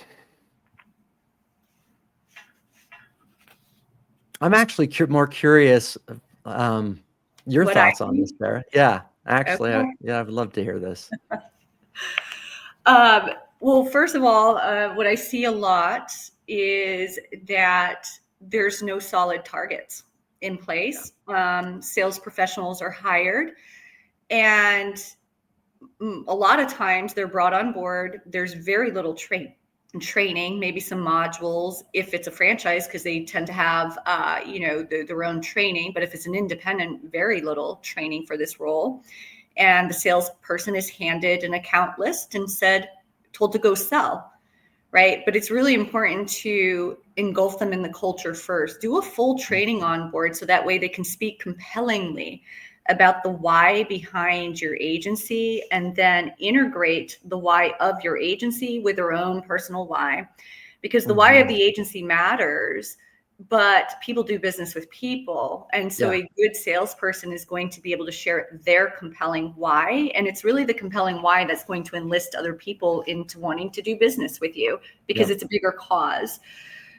actually more curious, your What I thoughts on this, Sarah. Yeah, actually, Okay. I would love to hear this. Well, first of all, what I see a lot is that there's no solid targets in place. Sales professionals are hired, and a lot of times they're brought on board. There's very little training, maybe some modules if it's a franchise, because they tend to have, their own training. But if it's an independent, very little training for this role. And the salesperson is handed an account list and told to go sell, right? But it's really important to engulf them in the culture first. Do a full training on board so that way they can speak compellingly about the why behind your agency, and then integrate the why of your agency with their own personal why, because the why of the agency matters. But people do business with people. And so a good salesperson is going to be able to share their compelling why. And it's really the compelling why that's going to enlist other people into wanting to do business with you, because it's a bigger cause.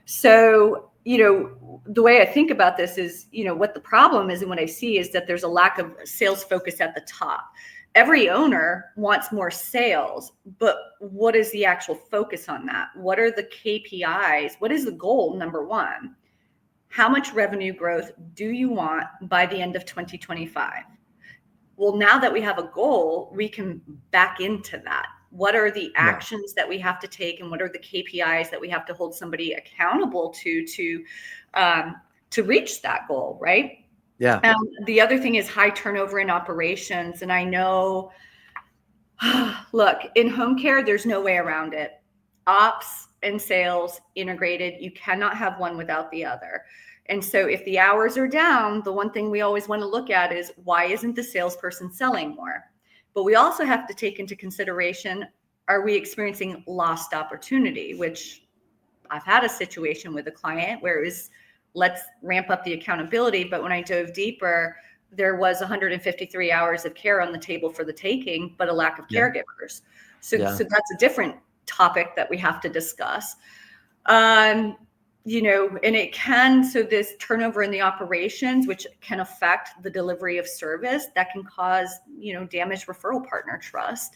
So, the way I think about this is, what the problem is and what I see is that there's a lack of sales focus at the top. Every owner wants more sales, but what is the actual focus on that? What are the KPIs? What is the goal? Number one, how much revenue growth do you want by the end of 2025? Well, now that we have a goal, we can back into that. What are the actions that we have to take, and what are the KPIs that we have to hold somebody accountable to reach that goal, right? Yeah. The other thing is high turnover in operations. And I know, look, in home care, there's no way around it. Ops and sales integrated. You cannot have one without the other. And so if the hours are down, the one thing we always want to look at is, why isn't the salesperson selling more? But we also have to take into consideration, are we experiencing lost opportunity? Which I've had a situation with a client where it was, let's ramp up the accountability. But when I dove deeper, there was 153 hours of care on the table for the taking, but a lack of caregivers. So that's a different topic that we have to discuss. And it can, so this turnover in the operations, which can affect the delivery of service, that can cause, damage referral partner trust.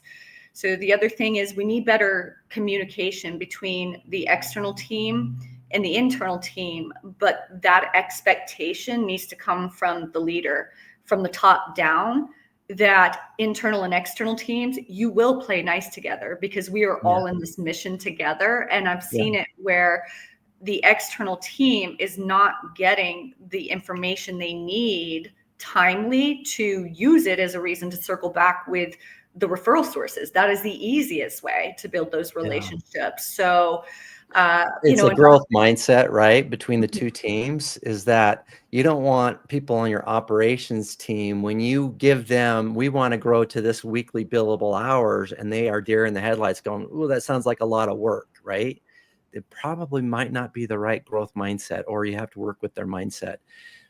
So the other thing is, we need better communication between the external team and the internal team, but that expectation needs to come from the leader, from the top down, that internal and external teams, you will play nice together, because we are all in this mission together. And I've seen it where the external team is not getting the information they need timely to use it as a reason to circle back with the referral sources. That is the easiest way to build those relationships. So, it's a growth mindset, right? Between the two teams, is that you don't want people on your operations team, when you give them, we want to grow to this weekly billable hours, and they are deer in the headlights going, oh, that sounds like a lot of work, right? It probably might not be the right growth mindset, or you have to work with their mindset.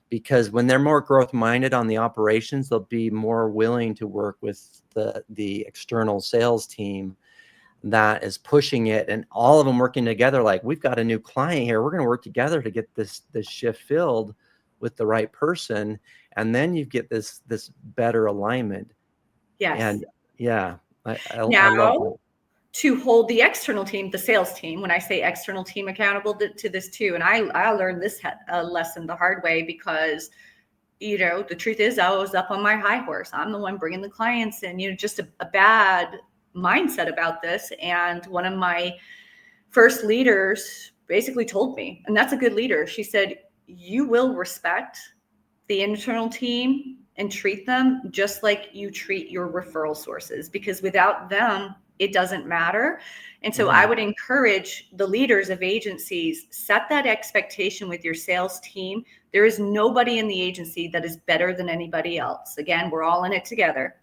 Because when they're more growth minded on the operations, they'll be more willing to work with the external sales team that is pushing it, and all of them working together. Like, we've got a new client here, we're going to work together to get this shift filled with the right person, and then you get this better alignment. Yes. And I now, love that. To hold the external team, the sales team, when I say external team, accountable to this too. And I learned this lesson the hard way, because the truth is, I was up on my high horse. I'm the one bringing the clients in, just a bad mindset about this. And one of my first leaders basically told me, and that's a good leader, she said, you will respect the internal team and treat them just like you treat your referral sources, because without them, it doesn't matter. And so I would encourage the leaders of agencies, set that expectation with your sales team. There is nobody in the agency that is better than anybody else. Again, we're all in it together.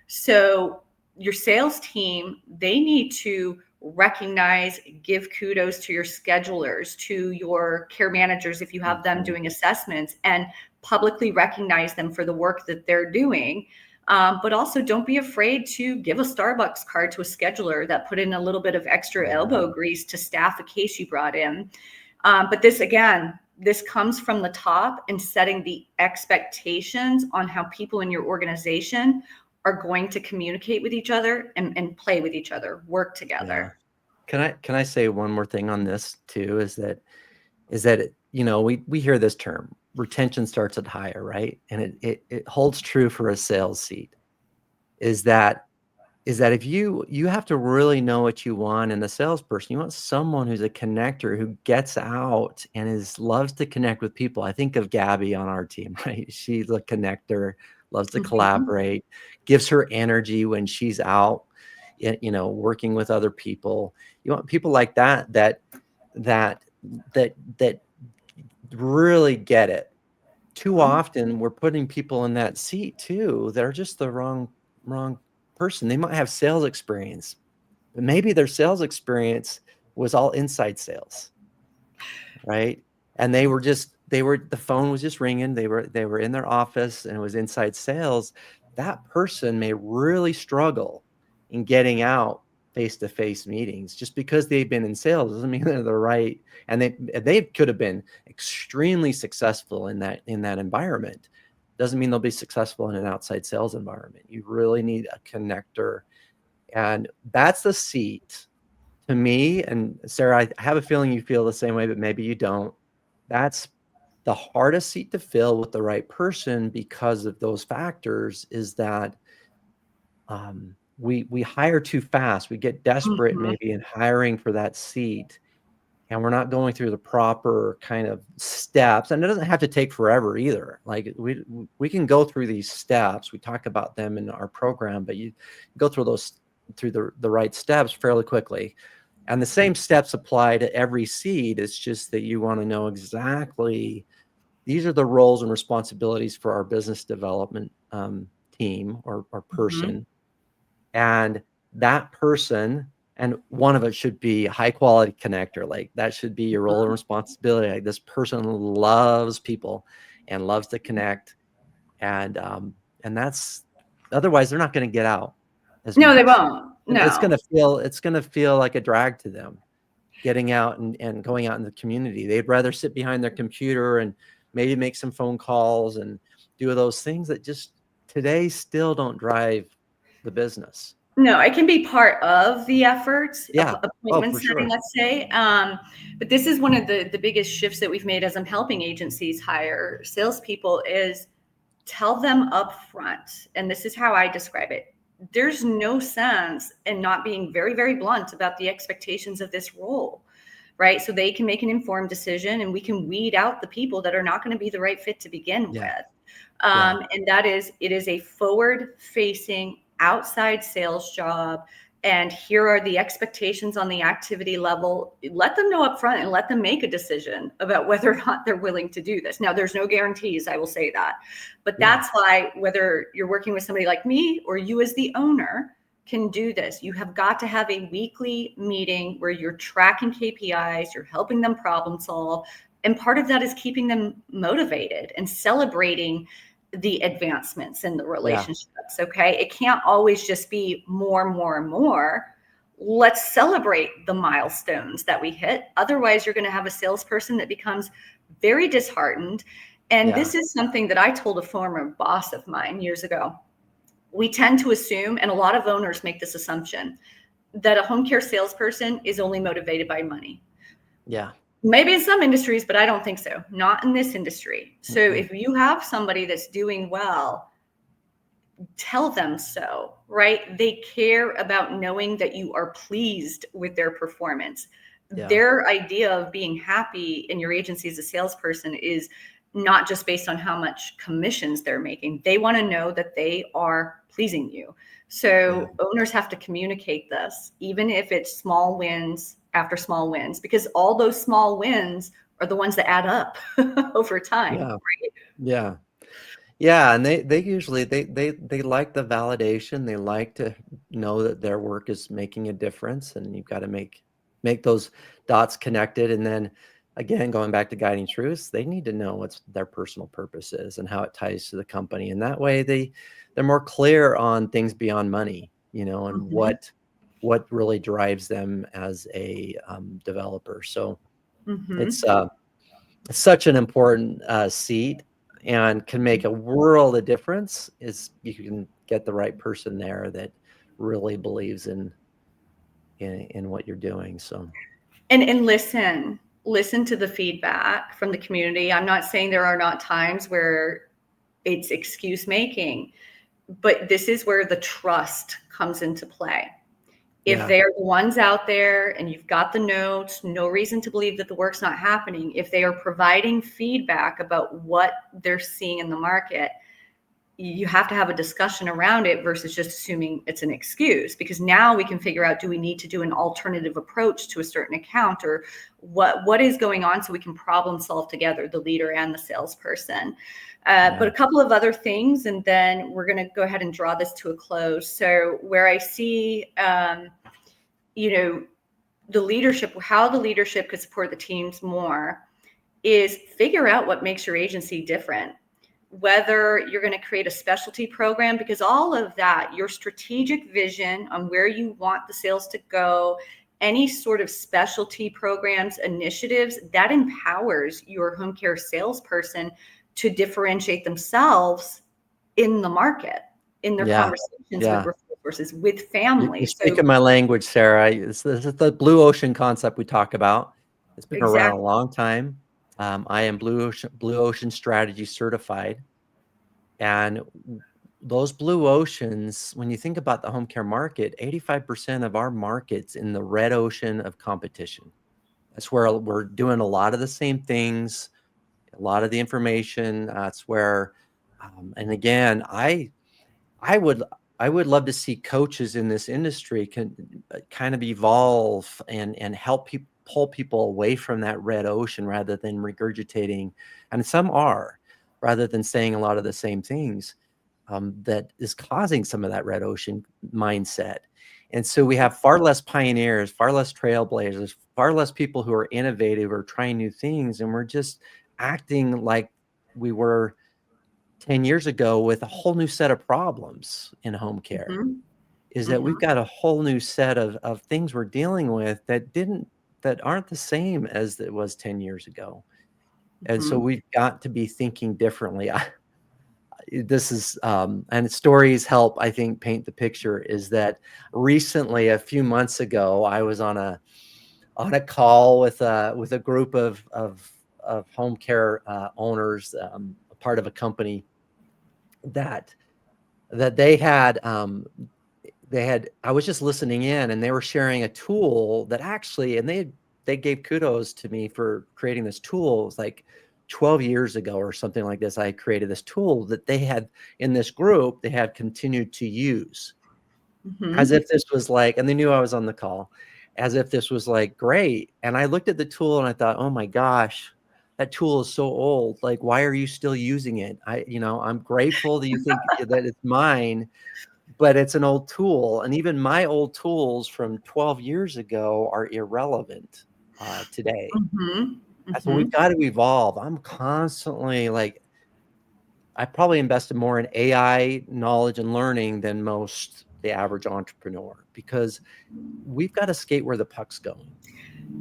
So your sales team, they need to recognize, give kudos to your schedulers, to your care managers if you have them doing assessments, and publicly recognize them for the work that they're doing. But also don't be afraid to give a Starbucks card to a scheduler that put in a little bit of extra elbow grease to staff a case you brought in. But this, again, this comes from the top and setting the expectations on how people in your organization are going to communicate with each other and play with each other, work together. Yeah. Can I say one more thing on this too? Is that we hear this term, retention starts at hire, right? And it holds true for a sales seat. Is that if you have to really know what you want in a salesperson. You want someone who's a connector, who gets out and loves to connect with people. I think of Gabby on our team, right? She's a connector, loves to collaborate, gives her energy when she's out, working with other people. You want people like that really get it. Too often we're putting people in that seat too that are just the wrong person. They might have sales experience, but maybe their sales experience was all inside sales, right? And the phone was just ringing. They were in their office and it was inside sales. That person may really struggle in getting out face-to-face meetings. Just because they've been in sales doesn't mean they're the right. And they could have been extremely successful in that environment. Doesn't mean they'll be successful in an outside sales environment. You really need a connector. And that's the seat to me. And Sarah, I have a feeling you feel the same way, but maybe you don't. That's the hardest seat to fill with the right person because of those factors, is that we hire too fast. We get desperate maybe in hiring for that seat, and we're not going through the proper kind of steps. And it doesn't have to take forever either. Like we can go through these steps. We talk about them in our program, but you go through the right steps fairly quickly. And the same steps apply to every seat. It's just that you want to know exactly, these are the roles and responsibilities for our business development team or person. And that person, and one of it should be a high quality connector. Like that should be your role and responsibility. Like this person loves people and loves to connect. And that's, otherwise they're not going to get out as No, much. they won't. No. It's going to feel like a drag to them getting out and going out in the community. They'd rather sit behind their computer and maybe make some phone calls and do those things that just today still don't drive the business. No, it can be part of the efforts, appointment for setting, sure. let's say. But this is one of the biggest shifts that we've made as I'm helping agencies hire salespeople, is tell them up front. And this is how I describe it. There's no sense in not being very, very blunt about the expectations of this role, right? So they can make an informed decision and we can weed out the people that are not going to be the right fit to begin with. And that is, it is a forward facing outside sales job. And here are the expectations on the activity level. Let them know up front and let them make a decision about whether or not they're willing to do this. Now, there's no guarantees, I will say that. But that's why, whether you're working with somebody like me or you as the owner can do this, you have got to have a weekly meeting where you're tracking KPIs, you're helping them problem solve. And part of that is keeping them motivated and celebrating the advancements in the relationships. Okay. It can't always just be more. Let's celebrate the milestones that we hit. Otherwise, you're going to have a salesperson that becomes very disheartened. And this is something that I told a former boss of mine years ago. We tend to assume, and a lot of owners make this assumption, that a home care salesperson is only motivated by money. Yeah. Maybe in some industries, but I don't think so. Not in this industry. So if you have somebody that's doing well, tell them so, right? They care about knowing that you are pleased with their performance. Their idea of being happy in your agency as a salesperson is not just based on how much commissions they're making. They want to know that they are pleasing you. So owners have to communicate this, even if it's small wins after small wins, because all those small wins are the ones that add up over time. Yeah. Yeah, and they usually they like the validation. They like to know that their work is making a difference, and you've got to make those dots connected. And then again, going back to guiding truths, they need to know what's their personal purpose is and how it ties to the company. And that way they're more clear on things beyond money, and Mhm. what really drives them as a developer. So it's Mhm. such an important seat, and can make a world of difference is you can get the right person there that really believes in what you're doing. So And listen to the feedback from the community. I'm not saying there are not times where it's excuse making, but this is where the trust comes into play. If yeah, they're the ones out there and you've got the notes, no reason to believe that the work's not happening. If they are providing feedback about what they're seeing in the market, you have to have a discussion around it versus just assuming it's an excuse, because now we can figure out, do we need to do an alternative approach to a certain account, or what is going on, so we can problem solve together, the leader and the salesperson. But yeah, a couple of other things, and then we're going to go ahead and draw this to a close. So where I see you know the leadership, how the leadership could support the teams more, is figure out what makes your agency different. Whether you're going to create a specialty program, because all of that, your strategic vision on where you want the sales to go, any sort of specialty programs, initiatives, that empowers your home care salesperson to differentiate themselves in the market, in their yeah, conversations with yeah. referral sources, with You're families. So speaking my language, Sarah. This is the blue ocean concept we talk about. It's been around a exactly. long time. I am blue ocean strategy certified. And those blue oceans, when you think about the home care market, 85% of our market's in the red ocean of competition. That's where we're doing a lot of the same things, a lot of the information. That's where, and again, I would I would love to see coaches in this industry can kind of evolve and help people pull people away from that red ocean rather than regurgitating, and some are, rather than saying a lot of the same things that is causing some of that red ocean mindset. And so we have far less pioneers, far less trailblazers, far less people who are innovative or trying new things. And we're just acting like we were 10 years ago with a whole new set of problems in home care. Mhm. Is that we've Mhm. got a whole new set of things we're dealing with that aren't the same as it was 10 years ago. And so Mhm. we've got to be thinking differently. This is and stories help, I think, paint the picture. Is that recently, a few months ago, I was on a call with a group of home care owners, a part of a company that they had I was just listening in, and they were sharing a tool that actually, and they gave kudos to me for creating this tool. It was like 12 years ago or something like this. I created this tool that they had in this group, they had continued to use, as Mhm. if this was like, and they knew I was on the call, as if this was like great. And I looked at the tool and I thought, oh my gosh, that tool is so old. Like, why are you still using it? I'm grateful that you think that it's mine, but it's an old tool. And even my old tools from 12 years ago are irrelevant today. Mhm. So we've Mhm. got to evolve. I'm constantly like, I probably invested more in AI knowledge and learning than the average entrepreneur, because we've got to skate where the puck's going.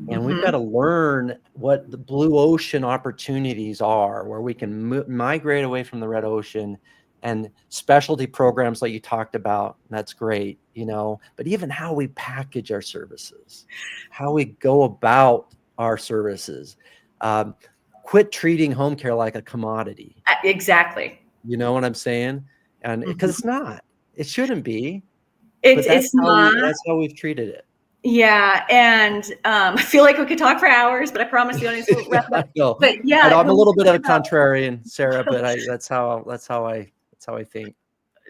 And we've got Mhm. to learn what the blue ocean opportunities are, where we can migrate away from the red ocean, and specialty programs like you talked about. That's great, but even how we package our services, how we go about our services, um, quit treating home care like a commodity. Exactly. You know what I'm saying? And because it's Mhm. not, it shouldn't be, but It's not. that's how we've treated it. Yeah, and I feel like we could talk for hours, but I promise the audience will wrap it I up. know. But I know yeah, I'm a when we little bit of talk a about, contrarian, Sarah, but that's how I think.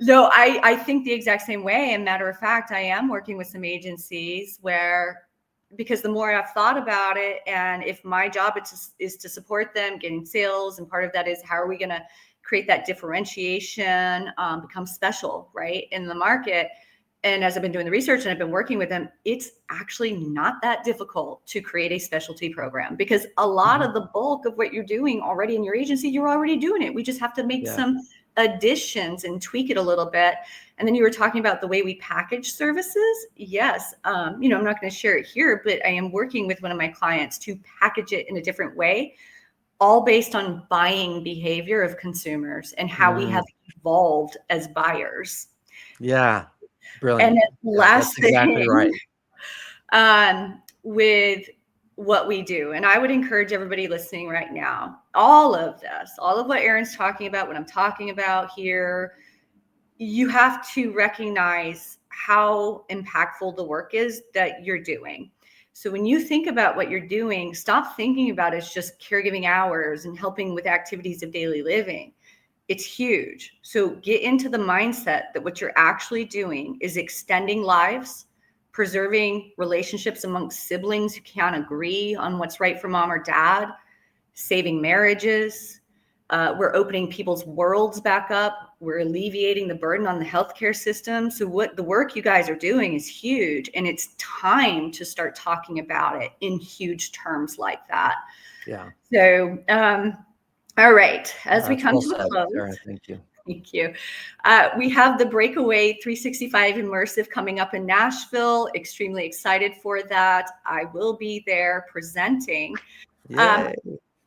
no, I think the exact same way. And matter of fact, I am working with some agencies where, because the more I've thought about it, and if my job is to support them getting sales, and part of that is how are we going to create that differentiation, become special, right, in the market. And as I've been doing the research and I've been working with them, it's actually not that difficult to create a specialty program, because a lot of the bulk of what you're doing already in your agency, you're already doing it. We just have to make some additions and tweak it a little bit. And then you were talking about the way we package services. Yes. I'm not going to share it here, but I am working with one of my clients to package it in a different way, all based on buying behavior of consumers and how we have evolved as buyers. Yeah. And Brilliant. then last That's exactly thing, right. with what we do, and I would encourage everybody listening right now, all of this, all of what Erin's talking about, what I'm talking about here, you have to recognize how impactful the work is that you're doing. So when you think about what you're doing, stop thinking about it as just caregiving hours and helping with activities of daily living. It's huge. So get into the mindset that what you're actually doing is extending lives, preserving relationships amongst siblings who can't agree on what's right for mom or dad, saving marriages. We're opening people's worlds back up. We're alleviating the burden on the healthcare system. So what the work you guys are doing is huge, and it's time to start talking about it in huge terms like that. Yeah. So, all right, as we come Well to a said, close. Sarah. Thank you. Thank you. We have the Breakaway 365 Immersive coming up in Nashville. Extremely excited for that. I will be there presenting. Yay.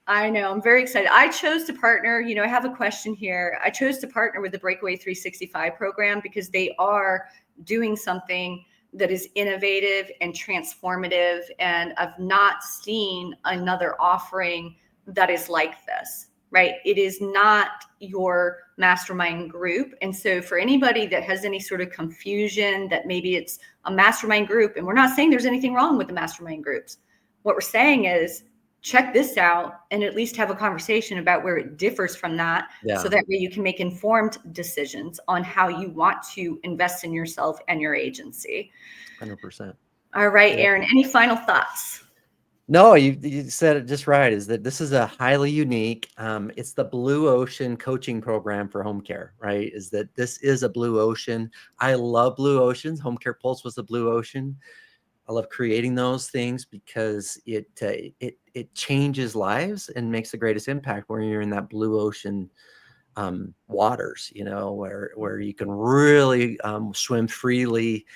I know, I'm very excited. I chose to partner, I have a question here. I chose to partner with the Breakaway 365 program because they are doing something that is innovative and transformative, and I've not seen another offering that is like this, right? It is not your mastermind group. And so for anybody that has any sort of confusion that maybe it's a mastermind group, and we're not saying there's anything wrong with the mastermind groups. What we're saying is, check this out and at least have a conversation about where it differs from that. So that way you can make informed decisions on how you want to invest in yourself and your agency. 100%. All right, Erin, any final thoughts? No, you said it just right, is that this is a highly unique, it's the blue ocean coaching program for home care, right? Is that this is a blue ocean. I love blue oceans. Home Care Pulse was a blue ocean. I love creating those things because it changes lives and makes the greatest impact when you're in that blue ocean waters, where you can really swim freely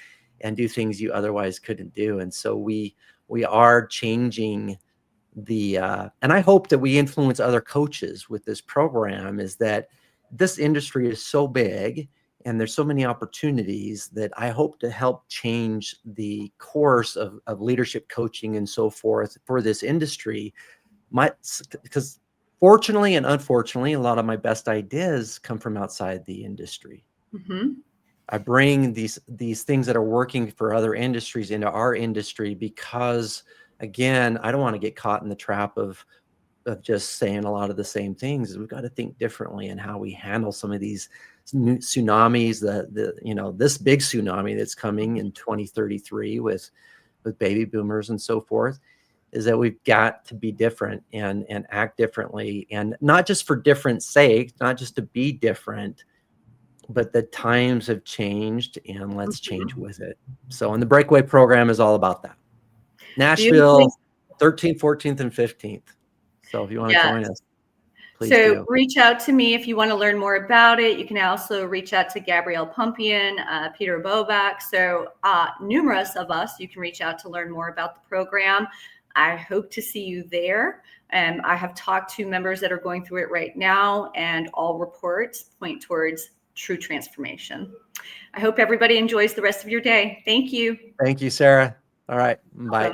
and do things you otherwise couldn't do. And so we are changing and I hope that we influence other coaches with this program, is that this industry is so big and there's so many opportunities that I hope to help change the course of leadership coaching and so forth for this industry. Because fortunately and unfortunately, a lot of my best ideas come from outside the industry. I bring these things that are working for other industries into our industry because, again, I don't want to get caught in the trap of just saying a lot of the same things. We've got to think differently in how we handle some of these new tsunamis, this big tsunami that's coming in 2033 with baby boomers and so forth, is that we've got to be different and act differently, and not just for different sake, not just to be different, but the times have changed and let's change with it. So, and the Breakaway program is all about that. Nashville, 13th, 14th, and 15th. So if you want to join us, please do. Reach out to me if you want to learn more about it. You can also reach out to Gabrielle Pumpian, Peter Bobak. So numerous of us, you can reach out to learn more about the program. I hope to see you there. I have talked to members that are going through it right now, and all reports point towards true transformation. I hope everybody enjoys the rest of your day. Thank you. Thank you, Sarah. All right. Bye.